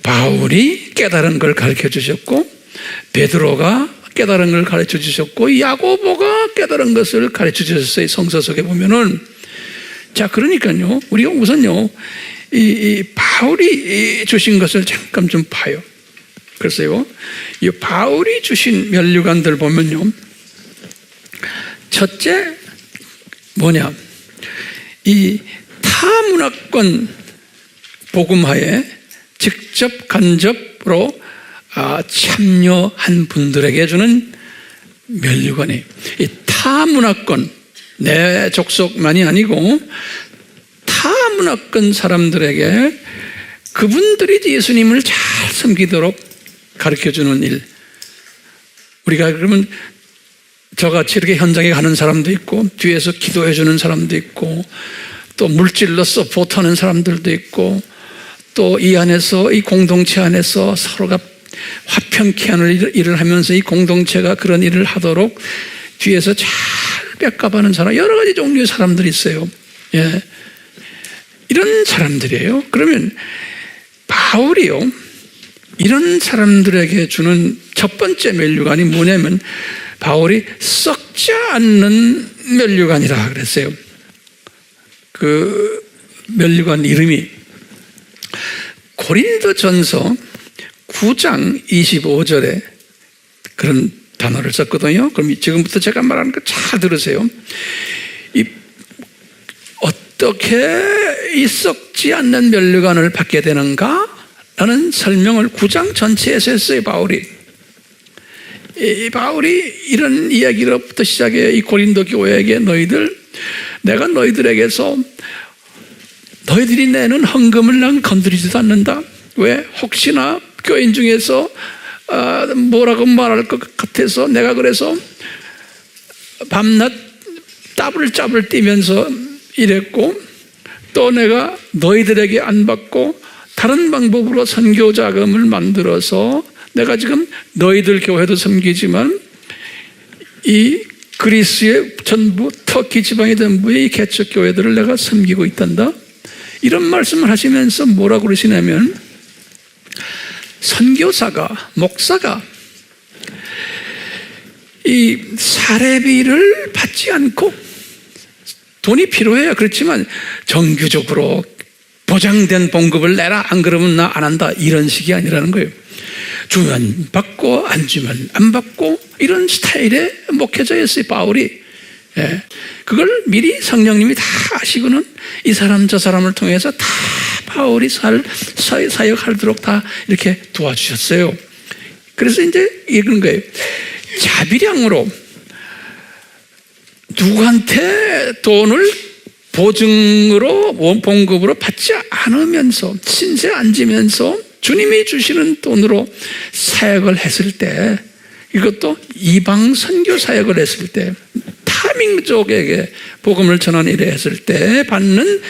S1: 바울이 깨달은 걸 가르쳐 주셨고, 베드로가 깨달은 걸 가르쳐 주셨고, 야고보가 깨달은 것을 가르쳐 주셨어요. 성서 속에 보면은. 자, 그러니까요, 우리가 우선요, 이 바울이 주신 것을 잠깐 좀 봐요. 글쎄요, 이 바울이 주신 멸류관들 보면요, 첫째 뭐냐, 이 타문화권 복음화에 직접 간접으로 참여한 분들에게 주는 멸류관이에요. 이 타문화권, 내 족속만이 아니고 타문화권 사람들에게 그분들이 예수님을 잘 섬기도록 가르쳐주는 일. 우리가 그러면 저같이 이렇게 현장에 가는 사람도 있고, 뒤에서 기도해주는 사람도 있고, 또 물질로 서포트하는 사람들도 있고, 또 이 안에서, 이 공동체 안에서 서로가 화평케 하는 일을 하면서 이 공동체가 그런 일을 하도록 뒤에서 잘 뺏가하는 사람, 여러 가지 종류의 사람들이 있어요. 예. 이런 사람들이에요. 그러면 바울이요, 이런 사람들에게 주는 첫 번째 멸류관이 뭐냐면, 바울이 썩지 않는 멸류관이라 그랬어요. 그 멸류관 이름이 고린도전서 9장 25절에 그런 단어를 썼거든요. 그럼 지금부터 제가 말하는 거 잘 들으세요. 어떻게 이 썩지 않는 멸류관을 받게 되는가? 라는 설명을 9장 전체에서 했어요, 바울이. 이 바울이 이런 이야기로부터 시작해 이 고린도 교회에게 내가 너희들에게서 너희들이 내는 헌금을 난 건드리지도 않는다. 왜? 혹시나 교인 중에서 뭐라고 말할 것 같아서 내가 그래서 밤낮 따블따블 뛰면서 일했고, 또 내가 너희들에게 안 받고 다른 방법으로 선교 자금을 만들어서 내가 지금 너희들 교회도 섬기지만 이 그리스의 전부 터키 지방의 전부의 이 개척 교회들을 내가 섬기고 있단다. 이런 말씀을 하시면서 뭐라고 그러시냐면, 선교사가, 목사가 이 사례비를 받지 않고 돈이 필요해요. 그렇지만 정규적으로 보장된 봉급을 내라, 안 그러면 나 안 한다, 이런 식이 아니라는 거예요. 주면 받고 안 주면 안 받고, 이런 스타일의 목회자였어요, 바울이. 예. 그걸 미리 성령님이 다 아시고는 이 사람 저 사람을 통해서 다 바울이 사역하도록 다 이렇게 도와주셨어요. 그래서 이제 이런 거예요. 자비량으로 누구한테 돈을 보증으로, 봉급으로 받지 않으면서, 신세 안 지면서 주님이 주시는 돈으로 사역을 했을 때, 이것도 이방 선교 사역을 했을 때, 타민족에게 복음을 전하는 일을 했을 때 받는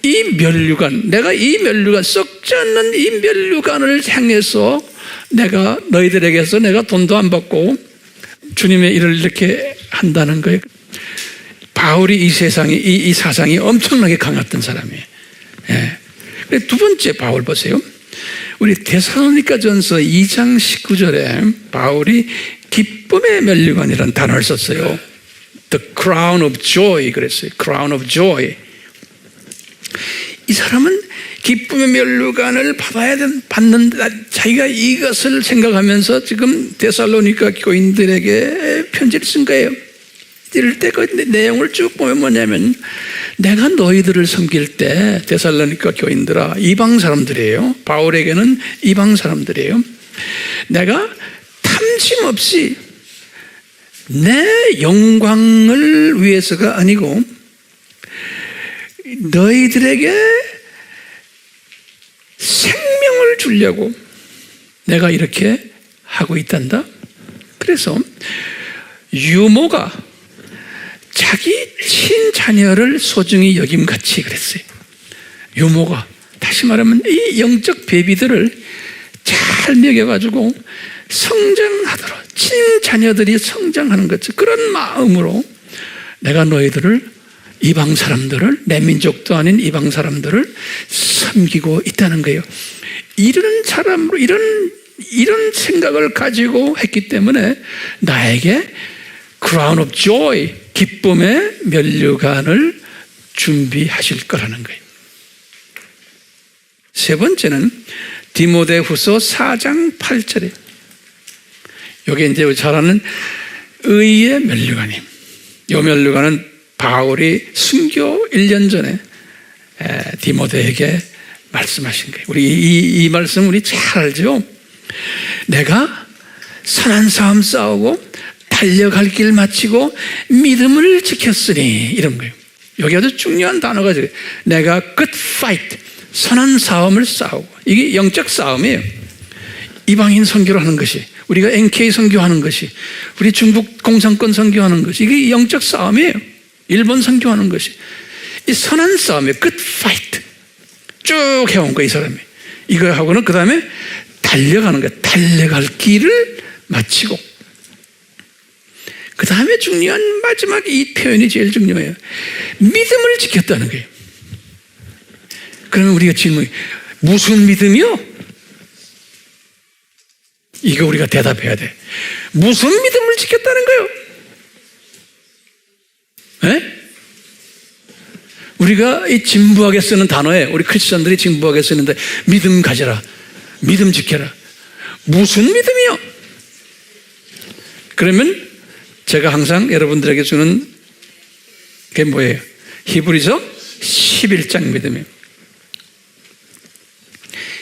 S1: 이 면류관, 내가 이 면류관, 썩지 않는 이 면류관을 향해서 내가 너희들에게서 내가 돈도 안 받고 주님의 일을 이렇게 한다는 거예요. 바울이 이 세상에, 이 사상이 엄청나게 강했던 사람이에요. 예. 두 번째 바울 보세요. 우리 데살로니가전서 2장 19절에 바울이 기쁨의 면류관이라는 단어를 썼어요. The crown of joy, 그랬어요. crown of joy. 이 사람은 기쁨의 면류관을 받는, 자기가 이것을 생각하면서 지금 데살로니가 교인들에게 편지를 쓴 거예요. 이럴 때 그 내용을 쭉 보면 뭐냐면, 내가 너희들을 섬길 때, 데살로니가 교인들아, 이방 사람들이에요. 바울에게는 이방 사람들이에요. 내가 탐심 없이 내 영광을 위해서가 아니고 너희들에게 생명을 주려고 내가 이렇게 하고 있단다. 그래서 유모가 자기 친자녀를 소중히 여김같이 그랬어요. 유모가, 다시 말하면 이 영적 베비들을 잘 먹여가지고 성장하도록, 친자녀들이 성장하는 것, 그런 마음으로 내가 너희들을, 이방 사람들을, 내 민족도 아닌 이방 사람들을 섬기고 있다는 거예요. 이런 사람으로, 이런 생각을 가지고 했기 때문에 나에게 crown of joy, 기쁨의 면류관을 준비하실 거라는 거예요. 세 번째는 디모데후서 4장 8절에, 여기 이제 잘 아는 의의 면류관이에요. 이 면류관은 바울이 순교 1년 전에 디모데에게 말씀하신 거예요. 우리 이 말씀 우리 잘 알죠? 내가 선한 싸움 싸우고 달려갈 길 마치고 믿음을 지켰으니, 이런 거예요. 여기 아주 중요한 단어가 있어요. 내가 good fight, 선한 싸움을 싸우고. 이게 영적 싸움이에요. 이방인 선교를 하는 것이, 우리가 NK 선교하는 것이, 우리 중국 공산권 선교하는 것이, 이게 영적 싸움이에요. 일본 선교하는 것이. 이 선한 싸움이에요. good fight. 쭉 해온 거예요, 이 사람이. 이거 하고는 그 다음에 달려가는 거예요. 달려갈 길을 마치고. 그 다음에 중요한 마지막 이 표현이 제일 중요해요. 믿음을 지켰다는 거예요. 그러면 우리가 질문이, 무슨 믿음이요? 이거 우리가 대답해야 돼. 무슨 믿음을 지켰다는 거예요? 네? 우리가 이 진부하게 쓰는 단어에, 우리 크리스천들이 진부하게 쓰는데, 믿음 가져라, 믿음 지켜라. 무슨 믿음이요? 그러면 제가 항상 여러분들에게 주는 게 뭐예요? 히브리서 11장 믿음이에요.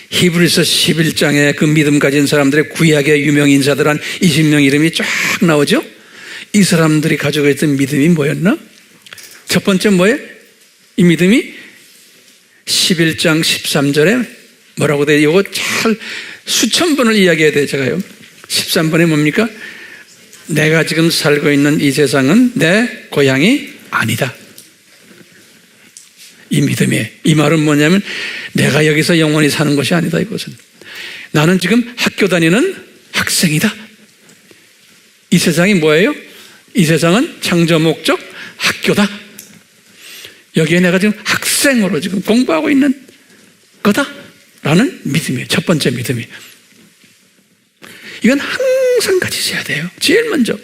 S1: 히브리서 11장에 그 믿음 가진 사람들의 구약의 유명 인사들 한 20명 이름이 쫙 나오죠? 이 사람들이 가지고 있던 믿음이 뭐였나? 첫 번째 뭐예요? 이 믿음이 11장 13절에 뭐라고 돼요? 이거 잘 수천 번을 이야기해야 돼요, 제가요. 13번에 뭡니까? 내가 지금 살고 있는 이 세상은 내 고향이 아니다. 이 믿음이에요. 이 말은 뭐냐면 내가 여기서 영원히 사는 것이 아니다, 이것은. 나는 지금 학교 다니는 학생이다. 이 세상이 뭐예요? 이 세상은 창조 목적 학교다. 여기에 내가 지금 학생으로 지금 공부하고 있는 거다. 라는 믿음이에요. 첫 번째 믿음이. 이건 항상 가지셔야 돼요. 제일 먼저.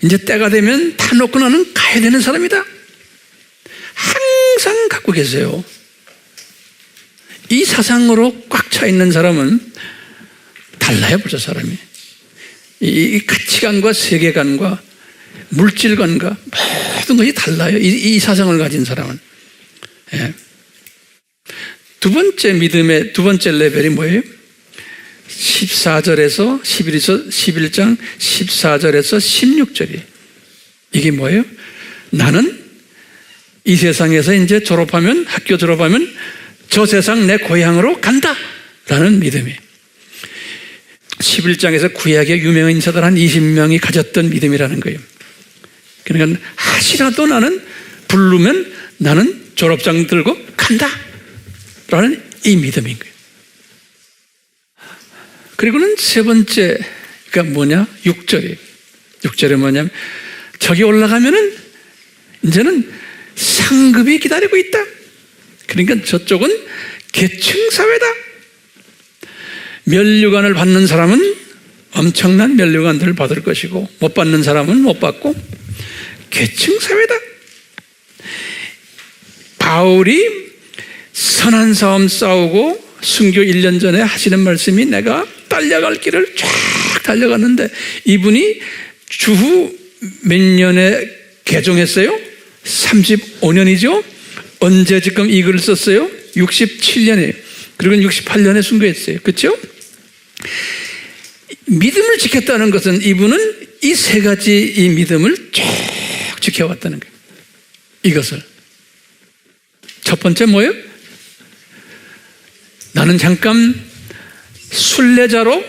S1: 이제 때가 되면 다 놓고 나는 가야 되는 사람이다. 항상 갖고 계세요. 이 사상으로 꽉 차 있는 사람은 달라요, 벌써 사람이. 이 가치관과 세계관과 물질관과 모든 것이 달라요. 이 사상을 가진 사람은. 예. 두 번째 믿음의 두 번째 레벨이 뭐예요? 14절에서 11장 14절에서 16절이. 이게 뭐예요? 나는 이 세상에서 이제 학교 졸업하면 저 세상 내 고향으로 간다 라는 믿음이. 11장에서 구약의 유명한 인사들 한 20명이 가졌던 믿음이라는 거예요. 그러니까 하시라도 나는 부르면 나는 졸업장 들고 간다 라는 이 믿음인 거예요. 그리고는 세 번째가 뭐냐? 6절이에요. 6절이 뭐냐면 저기 올라가면은 이제는 상급이 기다리고 있다. 그러니까 저쪽은 계층사회다. 면류관을 받는 사람은 엄청난 면류관들을 받을 것이고 못 받는 사람은 못 받고 계층사회다. 바울이 선한 싸움 싸우고 순교 1년 전에 하시는 말씀이 내가 달려갈 길을 쫙 달려갔는데 이분이 주후 몇 년에 개종했어요? 35년이죠? 언제 지금 이 글을 썼어요? 67년에. 그리고 68년에 순교했어요. 그렇죠? 믿음을 지켰다는 것은 이분은 이 세 가지 이 믿음을 쭉 지켜왔다는 거예요. 이것을. 첫 번째 뭐예요? 나는 잠깐 순례자로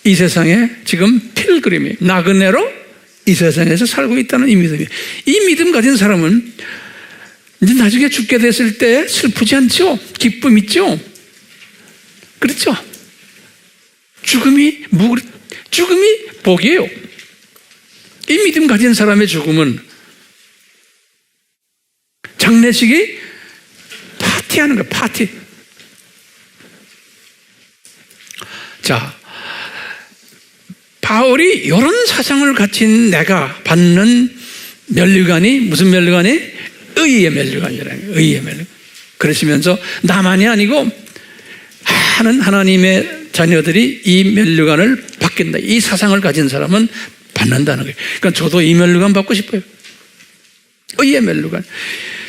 S1: 이 세상에 지금 필그림이 나그네로 이 세상에서 살고 있다는 이 믿음이에요. 이 믿음 가진 사람은 이제 나중에 죽게 됐을 때 슬프지 않죠? 기쁨 있죠? 그렇죠? 죽음이 복이에요. 이 믿음 가진 사람의 죽음은 장례식이 파티하는 거예요. 파티. 자, 바울이 이런 사상을 가진 내가 받는 면류관이 무슨 면류관이? 의의 면류관이라는 거예요. 의의 면류관. 그러시면서 나만이 아니고 많은 하나님의 자녀들이 이 면류관을 받겠다. 이 사상을 가진 사람은 받는다는 거예요. 그러니까 저도 이 면류관 받고 싶어요. 의의 면류관.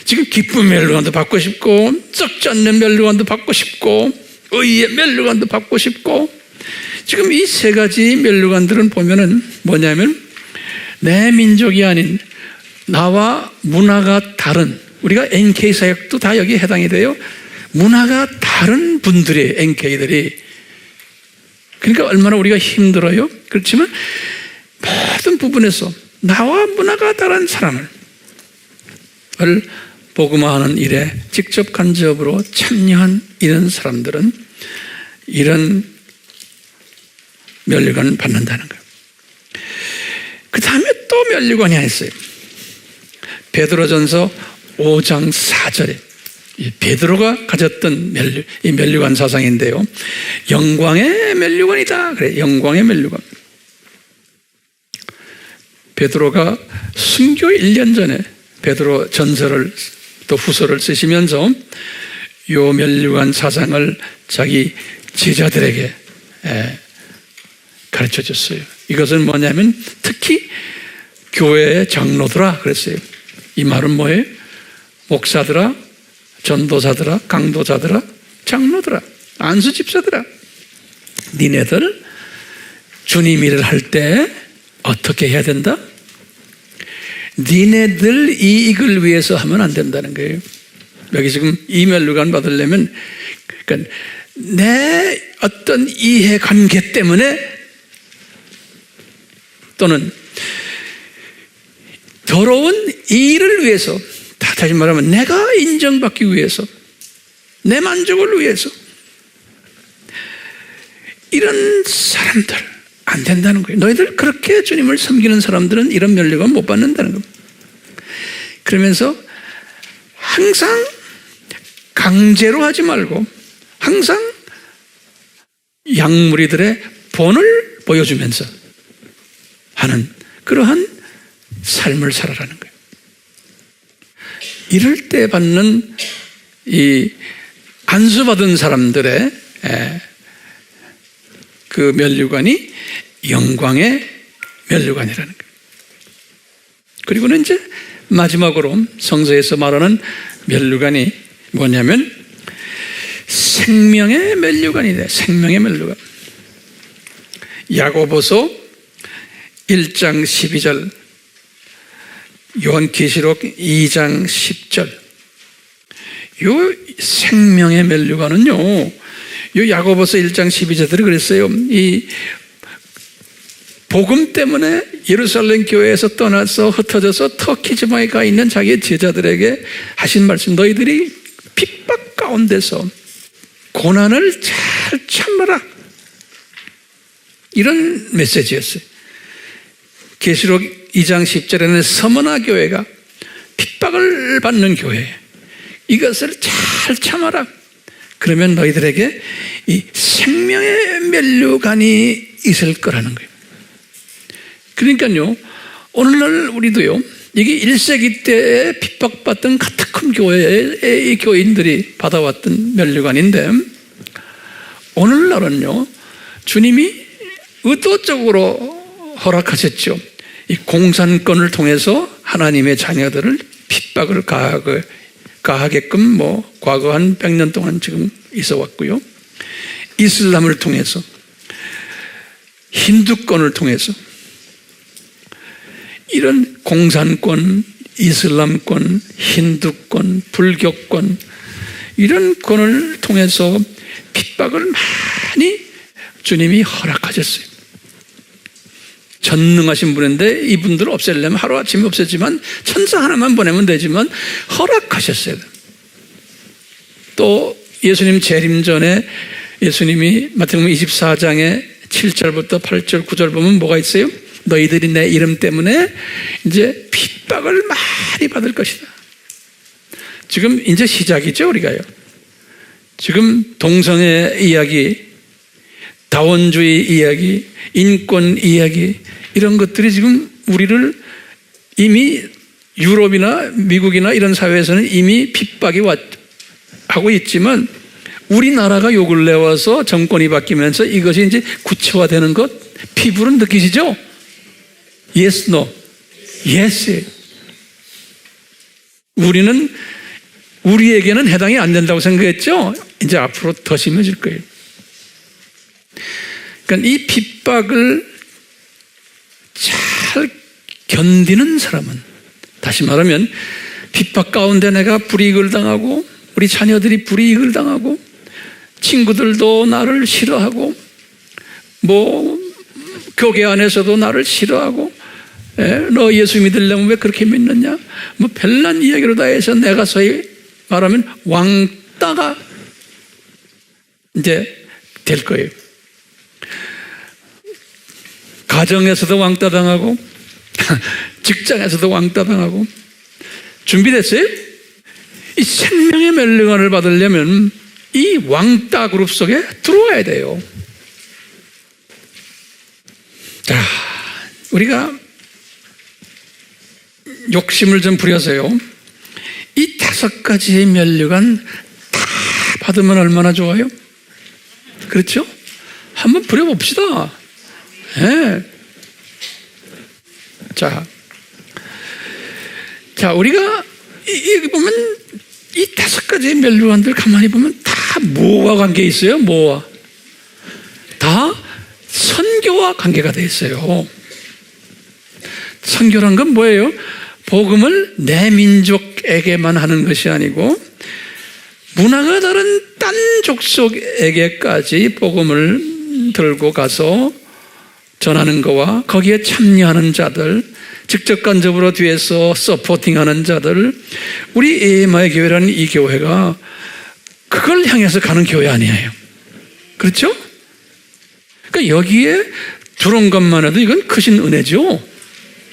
S1: 지금 기쁨 면류관도 받고 싶고 썩지 않는 면류관도 받고 싶고 의의 면류관도 받고 싶고 지금 이 세 가지 면류관들은 보면은 뭐냐면 내 민족이 아닌 나와 문화가 다른 우리가 NK 사역도 다 여기 해당이 돼요. 문화가 다른 분들이 NK들이 그러니까 얼마나 우리가 힘들어요. 그렇지만 모든 부분에서 나와 문화가 다른 사람을 복음화하는 일에 직접 간접으로 참여한 이런 사람들은 이런 면류관을 받는다는 거예요. 그 다음에 또 면류관이 하나 있어요. 베드로전서 5장 4절에 베드로가 가졌던 이 면류관 사상인데요. 영광의 면류관이다. 그래, 영광의 면류관. 베드로가 순교 1년 전에 베드로 전서를 또 후서를 쓰시면서 이 면류관 사상을 자기 제자들에게 가르쳐 줬어요. 이것은 뭐냐면 특히 교회의 장로들아 그랬어요. 이 말은 뭐예요? 목사들아, 전도사들아, 강도자들아, 장로들아, 안수집사들아, 니네들 주님 일을 할 때 어떻게 해야 된다? 니네들 이익을 위해서 하면 안 된다는 거예요. 여기 지금 이 면류관 받으려면 그러니까 내 어떤 이해관계 때문에 또는 더러운 일을 위해서 다시 말하면 내가 인정받기 위해서 내 만족을 위해서 이런 사람들 안 된다는 거예요. 너희들 그렇게 주님을 섬기는 사람들은 이런 면류관 못 받는다는 겁니다. 그러면서 항상 강제로 하지 말고 항상 양무리들의 본을 보여주면서 하는 그러한 삶을 살아라는 거예요. 이럴 때 받는 이 안수받은 사람들의 그 면류관이 영광의 면류관이라는 거예요. 그리고는 이제 마지막으로 성서에서 말하는 면류관이 뭐냐면 생명의 면류관이 돼. 생명의 면류관. 야고보서 1장 12절, 요한계시록 2장 10절. 요 생명의 면류관은요, 요 야고보서 1장 12절들이 그랬어요. 이 복음 때문에 예루살렘 교회에서 떠나서 흩어져서 터키 지방에 가 있는 자기의 제자들에게 하신 말씀, 너희들이 핍박 가운데서 고난을 잘 참아라, 이런 메시지였어요. 계시록 2장 10절에는 서머나 교회가 핍박을 받는 교회, 이것을 잘 참아라, 그러면 너희들에게 이 생명의 면류관이 있을 거라는 거예요. 그러니까요, 오늘날 우리도요, 이게 1세기 때 핍박받던 카타콤 교회의 이 교인들이 받아왔던 면류관인데, 오늘날은요, 주님이 의도적으로 허락하셨죠. 이 공산권을 통해서 하나님의 자녀들을 핍박을 가하게끔 과거 한 100년 동안 지금 있어 왔고요. 이슬람을 통해서, 힌두권을 통해서 이런 공산권, 이슬람권, 힌두권, 불교권, 이런 권을 통해서 핍박을 많이 주님이 허락하셨어요. 전능하신 분인데 이분들을 없애려면 하루아침에 없애지만 천사 하나만 보내면 되지만 허락하셨어요. 또 예수님 재림 전에 예수님이 마태복음 24장에 7절부터 8절, 9절 보면 뭐가 있어요? 너희들이 내 이름 때문에 이제 핍박을 많이 받을 것이다. 지금 이제 시작이죠, 우리가요. 지금 동성애 이야기, 다원주의 이야기, 인권 이야기, 이런 것들이 지금 우리를 이미 유럽이나 미국이나 이런 사회에서는 이미 핍박이 하고 있지만, 우리나라가 요 근래 와서 정권이 바뀌면서 이것이 이제 구체화되는 것, 피부로 느끼시죠? Yes, no. Yes. 우리에게는 해당이 안 된다고 생각했죠? 이제 앞으로 더 심해질 거예요. 그러니까 이 핍박을 잘 견디는 사람은, 다시 말하면 핍박 가운데 내가 불이익을 당하고 우리 자녀들이 불이익을 당하고 친구들도 나를 싫어하고 교계 안에서도 나를 싫어하고, 너 예수 믿으려면 왜 그렇게 믿느냐, 별난 이야기로 다 해서 내가 소위 말하면 왕따가 이제 될 거예요. 가정에서도 왕따 당하고 직장에서도 왕따 당하고. 준비됐어요? 이 생명의 면류관을 받으려면 이 왕따 그룹 속에 들어와야 돼요. 자, 우리가 욕심을 좀 부려서요, 이 5가지의 면류관 다 받으면 얼마나 좋아요? 그렇죠? 한번 부려봅시다. 네. 자, 우리가 여기 보면 이 5가지의 면류관들 가만히 보면 다 뭐와 관계 있어요? 뭐와? 다 선교와 관계가 돼 있어요. 선교란 건 뭐예요? 복음을 내 민족에게만 하는 것이 아니고 문화가 다른 딴 족속에게까지 복음을 들고 가서 전하는 거와 거기에 참여하는 자들, 직접 간접으로 뒤에서 서포팅하는 자들, 우리 EMI 교회라는 이 교회가 그걸 향해서 가는 교회 아니에요. 그렇죠? 그러니까 여기에 들어온 것만 해도 이건 크신 은혜죠.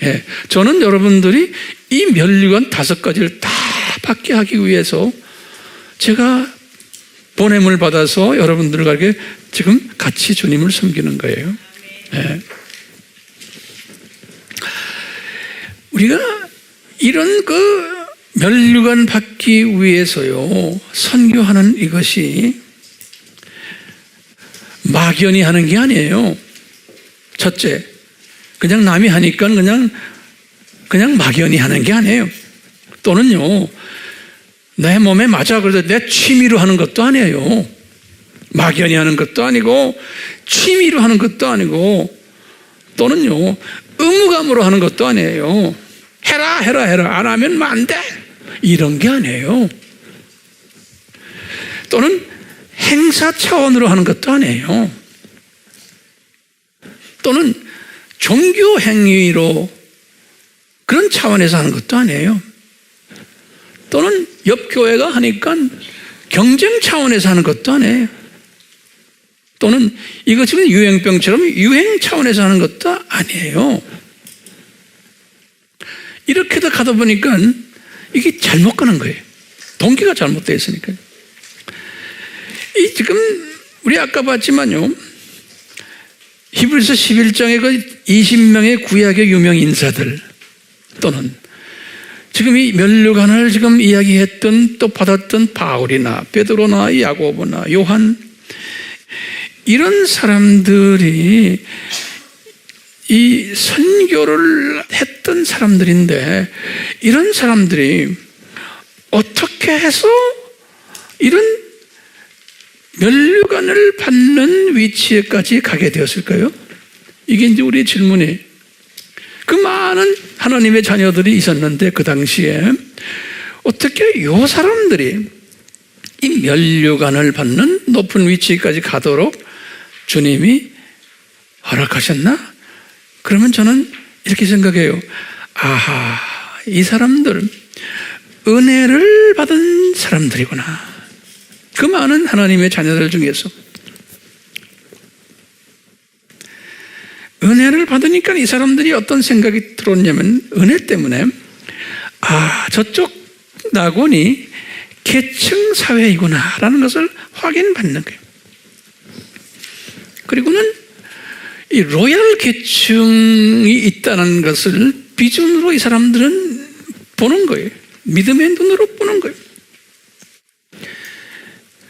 S1: 예, 저는 여러분들이 이 면류관 5가지를 다 받게 하기 위해서 제가 보냄을 받아서 여러분들과 이렇게 지금 같이 주님을 섬기는 거예요. 네. 우리가 이런 면류관 받기 위해서요, 선교하는 이것이 막연히 하는 게 아니에요. 첫째, 그냥 남이 하니까 그냥 막연히 하는 게 아니에요. 또는요, 내 몸에 맞아 그래서 내 취미로 하는 것도 아니에요. 막연히 하는 것도 아니고 취미로 하는 것도 아니고, 또는요 의무감으로 하는 것도 아니에요. 해라 안 하면 안 돼 이런 게 아니에요. 또는 행사 차원으로 하는 것도 아니에요. 또는 종교 행위로 그런 차원에서 하는 것도 아니에요. 또는 옆 교회가 하니까 경쟁 차원에서 하는 것도 아니에요. 또는 이거 지금 유행병처럼 유행 차원에서 하는 것도 아니에요. 이렇게도 가다 보니까 이게 잘못 가는 거예요. 동기가 잘못되어 있으니까요. 지금 우리 아까 봤지만요, 히브리서 11장의 20명의 구약의 유명 인사들, 또는 지금 이 면류관을 지금 이야기했던 또 받았던 바울이나 베드로나 야고보나 요한, 이런 사람들이 이 선교를 했던 사람들인데, 이런 사람들이 어떻게 해서 이런 면류관을 받는 위치에까지 가게 되었을까요? 이게 이제 우리의 질문이에요. 그 많은 하나님의 자녀들이 있었는데 그 당시에 어떻게 이 사람들이 이 면류관을 받는 높은 위치까지 가도록 주님이 허락하셨나? 그러면 저는 이렇게 생각해요. 아하, 이 사람들 은혜를 받은 사람들이구나. 그 많은 하나님의 자녀들 중에서 은혜를 받으니까 이 사람들이 어떤 생각이 들었냐면, 은혜 때문에 저쪽 낙원이 계층 사회이구나 라는 것을 확인받는 거예요. 그리고는 이 로얄 계층이 있다는 것을 비전으로 이 사람들은 보는 거예요. 믿음의 눈으로 보는 거예요.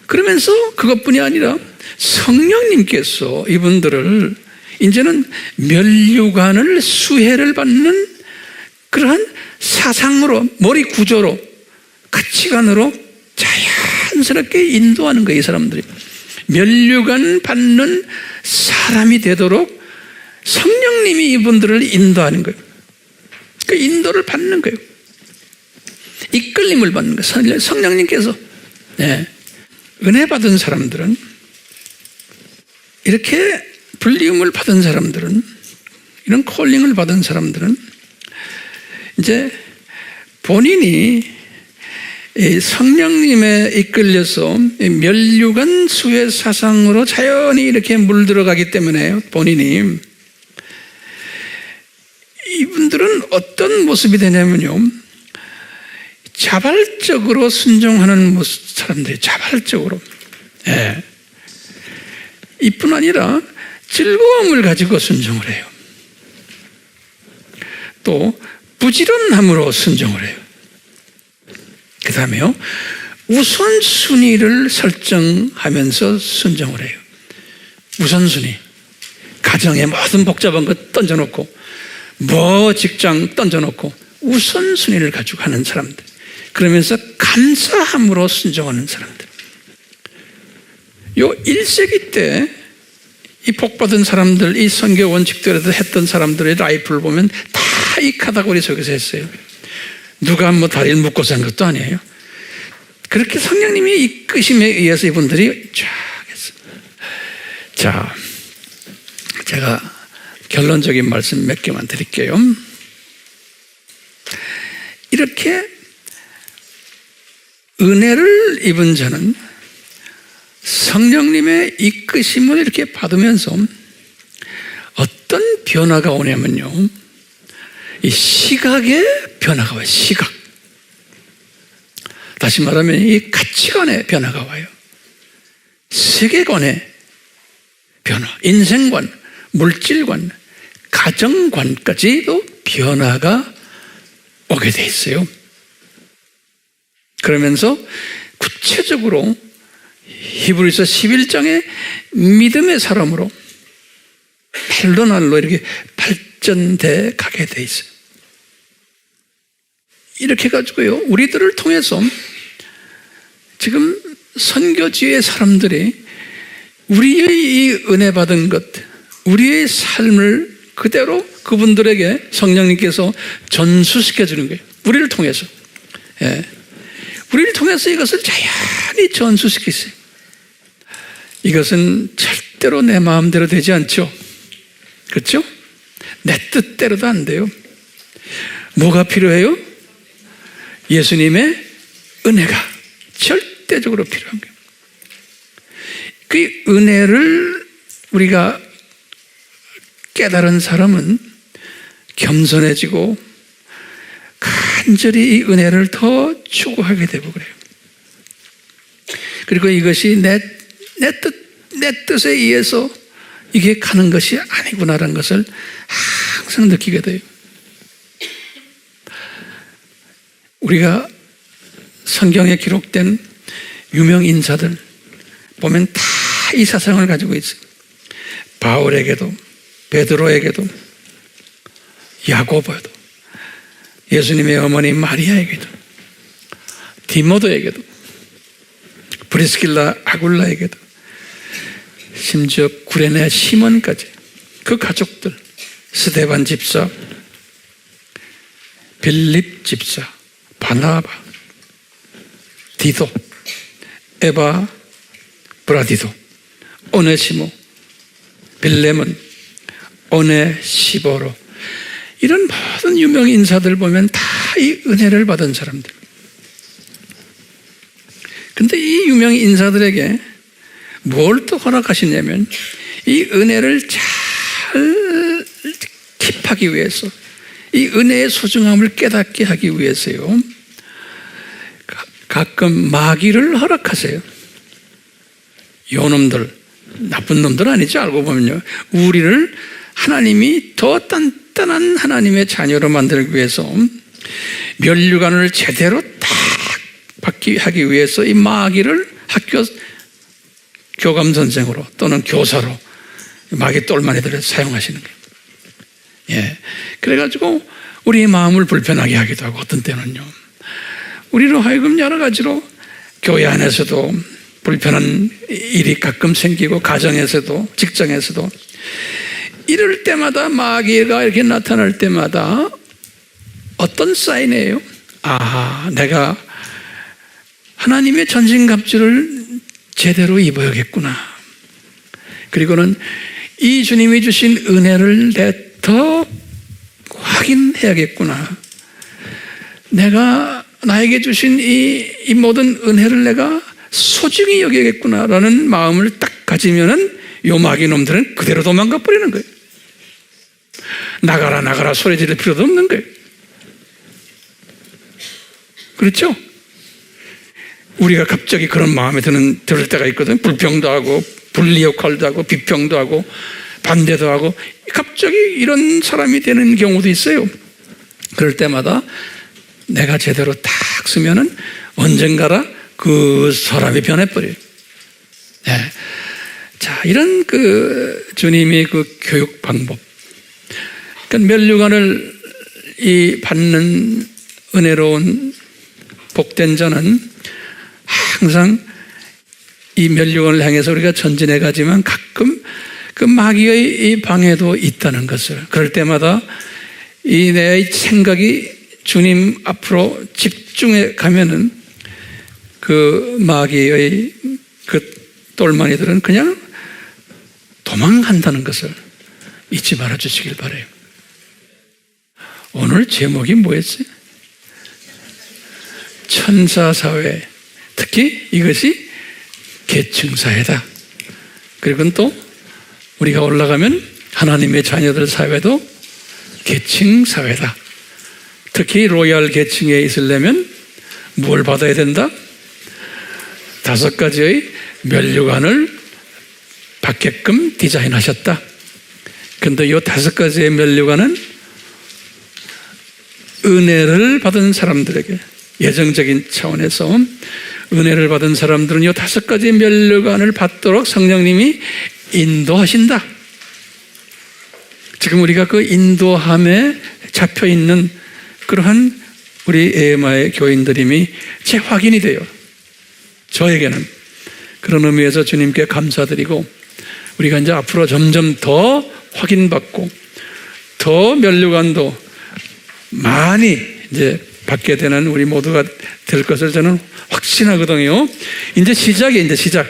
S1: 그러면서 그것뿐이 아니라 성령님께서 이분들을 이제는 면류관을 수혜를 받는 그러한 사상으로, 머리 구조로, 가치관으로 자연스럽게 인도하는 거예요. 이 사람들이 면류관 받는 사람이 되도록 성령님이 이분들을 인도하는 거예요. 그 인도를 받는 거예요. 이끌림을 받는 거예요. 성령님께서. 네. 은혜 받은 사람들은, 이렇게 불리움을 받은 사람들은, 이런 콜링을 받은 사람들은 이제 본인이 성령님에 이끌려서 면류관 수혜 사상으로 자연히 이렇게 물들어가기 때문에 본인이, 이분들은 어떤 모습이 되냐면요, 자발적으로 순종하는 모습, 사람들이 자발적으로. 네. 이뿐 아니라 즐거움을 가지고 순종을 해요. 또 부지런함으로 순종을 해요. 그 다음에요, 우선순위를 설정하면서 순종을 해요. 우선순위. 가정에 모든 복잡한 것 던져놓고, 직장 던져놓고 우선순위를 가지고 하는 사람들. 그러면서 감사함으로 순종하는 사람들. 요 1세기 때 이 복받은 사람들, 이 선교 원칙대로 했던 사람들의 라이프를 보면 다 이 카테고리 속에서 했어요. 누가 다리를 묶어서 한 것도 아니에요. 그렇게 성령님이 이끄심에 의해서 이분들이 쫙 했어요. 자, 제가 결론적인 말씀 몇 개만 드릴게요. 이렇게 은혜를 입은 자는 성령님의 이끄심을 이렇게 받으면서 어떤 변화가 오냐면요, 이 시각의 변화가 와요. 시각. 다시 말하면 이 가치관의 변화가 와요. 세계관의 변화, 인생관, 물질관, 가정관까지도 변화가 오게 돼 있어요. 그러면서 구체적으로 히브리서 11장의 믿음의 사람으로 날로 날로 이렇게 발전돼 가게 돼 있어요. 이렇게 해가지고요, 우리들을 통해서 지금 선교지의 사람들이 우리의 이 은혜 받은 것, 우리의 삶을 그대로 그분들에게 성령님께서 전수시켜 주는 거예요. 우리를 통해서. 예. 우리를 통해서 이것을 자연히 전수시키세요. 이것은 절대로 내 마음대로 되지 않죠. 그렇죠? 내 뜻대로도 안 돼요. 뭐가 필요해요? 예수님의 은혜가 절대적으로 필요한 거예요. 그 은혜를 우리가 깨달은 사람은 겸손해지고 간절히 이 은혜를 더 추구하게 되고 그래요. 그리고 이것이 내 뜻에 의해서 이게 가는 것이 아니구나라는 것을 항상 느끼게 돼요. 우리가 성경에 기록된 유명 인사들 보면 다 이 사상을 가지고 있어요. 바울에게도, 베드로에게도, 야고보에도, 예수님의 어머니 마리아에게도, 디모데에게도, 브리스길라 아굴라에게도, 심지어 구레네 시몬까지, 그 가족들, 스데반 집사, 빌립 집사, 바나바, 디도, 에바, 브라디도, 오네시모, 빌레몬, 오네시보로, 이런 모든 유명 인사들 보면 다 이 은혜를 받은 사람들. 근데 이 유명 인사들에게 뭘 또 허락하시냐면 이 은혜를 잘 킵하기 위해서, 이 은혜의 소중함을 깨닫게 하기 위해서요, 가끔 마귀를 허락하세요. 요놈들, 나쁜 놈들 아니죠. 알고 보면요, 우리를 하나님이 더 단단한 하나님의 자녀로 만들기 위해서 면류관을 제대로 딱 받기 하기 위해서 이 마귀를 학교 교감 선생으로 또는 교사로 마귀 똘마니들을 사용하시는 거예요. 예, 그래가지고 우리의 마음을 불편하게 하기도 하고, 어떤 때는요 우리로 하여금 여러 가지로 교회 안에서도 불편한 일이 가끔 생기고, 가정에서도, 직장에서도, 이럴 때마다 마귀가 이렇게 나타날 때마다 어떤 사인이에요? 아, 내가 하나님의 전신갑주를 제대로 입어야겠구나. 그리고는 이 주님이 주신 은혜를 더 확인해야겠구나. 내가 나에게 주신 이 모든 은혜를 내가 소중히 여기겠구나라는 마음을 딱 가지면은 요 마귀 놈들은 그대로 도망가 버리는 거예요. 나가라 나가라 소리 지를 필요도 없는 거예요. 그렇죠? 우리가 갑자기 그런 마음에 들을 때가 있거든. 불평도 하고 분리 역할도 하고 비평도 하고 반대도 하고, 갑자기 이런 사람이 되는 경우도 있어요. 그럴 때마다 내가 제대로 딱 쓰면은 언젠가라 그 사람이 변해버려요. 네. 자, 이런 그 주님의 그 교육 방법. 그러니까 면류관을 받는 은혜로운 복된 자는 항상 이 면류관을 향해서 우리가 전진해 가지만 가끔 그 마귀의 이 방해도 있다는 것을, 그럴 때마다 이 내 생각이 주님 앞으로 집중해 가면은 그 마귀의 그 똘마니들은 그냥 도망간다는 것을 잊지 말아 주시길 바라요. 오늘 제목이 뭐였어요? 천사사회, 특히 이것이 계층사회다. 그리고 또 우리가 올라가면 하나님의 자녀들 사회도 계층사회다. 특히 로얄 계층에 있으려면 뭘 받아야 된다? 5가지의 면류관을 받게끔 디자인하셨다. 그런데 이 5가지의 면류관은 은혜를 받은 사람들에게, 예정적인 차원에서 은혜를 받은 사람들은 이 5가지 면류관을 받도록 성령님이 인도하신다. 지금 우리가 그 인도함에 잡혀 있는 그러한 우리 에마의 교인들임이 재확인이 돼요. 저에게는. 그런 의미에서 주님께 감사드리고, 우리가 이제 앞으로 점점 더 확인받고 더 면류관도 많이 이제 받게 되는 우리 모두가 될 것을 저는 확신하거든요. 이제 시작이에요. 시작.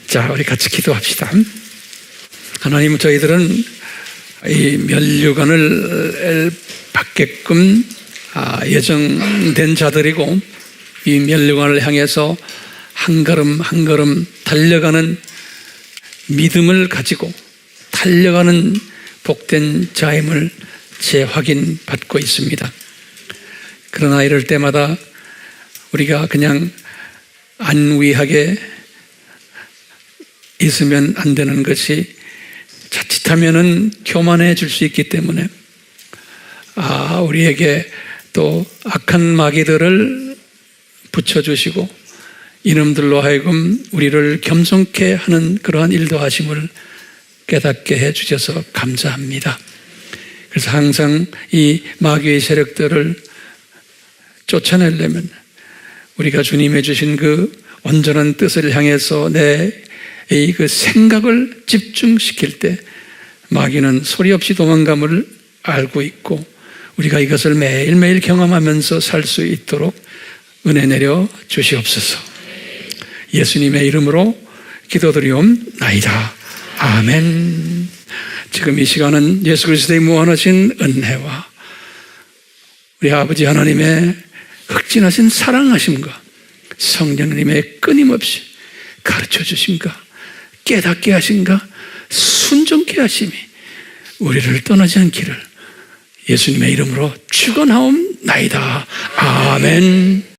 S1: 자, 우리 같이 기도합시다. 하나님, 저희들은 이 면류관을 받게끔 예정된 자들이고, 이 면류관을 향해서 한 걸음 한 걸음 달려가는 믿음을 가지고 달려가는 복된 자임을 재확인 받고 있습니다. 그러나 이럴 때마다 우리가 그냥 안위하게 있으면 안 되는 것이, 자칫하면은 교만해질 수 있기 때문에 우리에게 또 악한 마귀들을 붙여주시고 이놈들로 하여금 우리를 겸손케 하는 그러한 일도 하심을 깨닫게 해주셔서 감사합니다. 그래서 항상 이 마귀의 세력들을 쫓아내려면 우리가 주님의 주신 그 온전한 뜻을 향해서 내 그 생각을 집중시킬 때 마귀는 소리 없이 도망감을 알고 있고, 우리가 이것을 매일매일 경험하면서 살 수 있도록 은혜 내려 주시옵소서. 예수님의 이름으로 기도드리옵나이다. 아멘. 지금 이 시간은 예수 그리스도의 무한하신 은혜와 우리 아버지 하나님의 흑진하신 사랑하심과 성령님의 끊임없이 가르쳐 주심과 깨닫게 하심과 순종케 하심이 우리를 떠나지 않기를 예수님의 이름으로 축원하옵나이다. 아멘.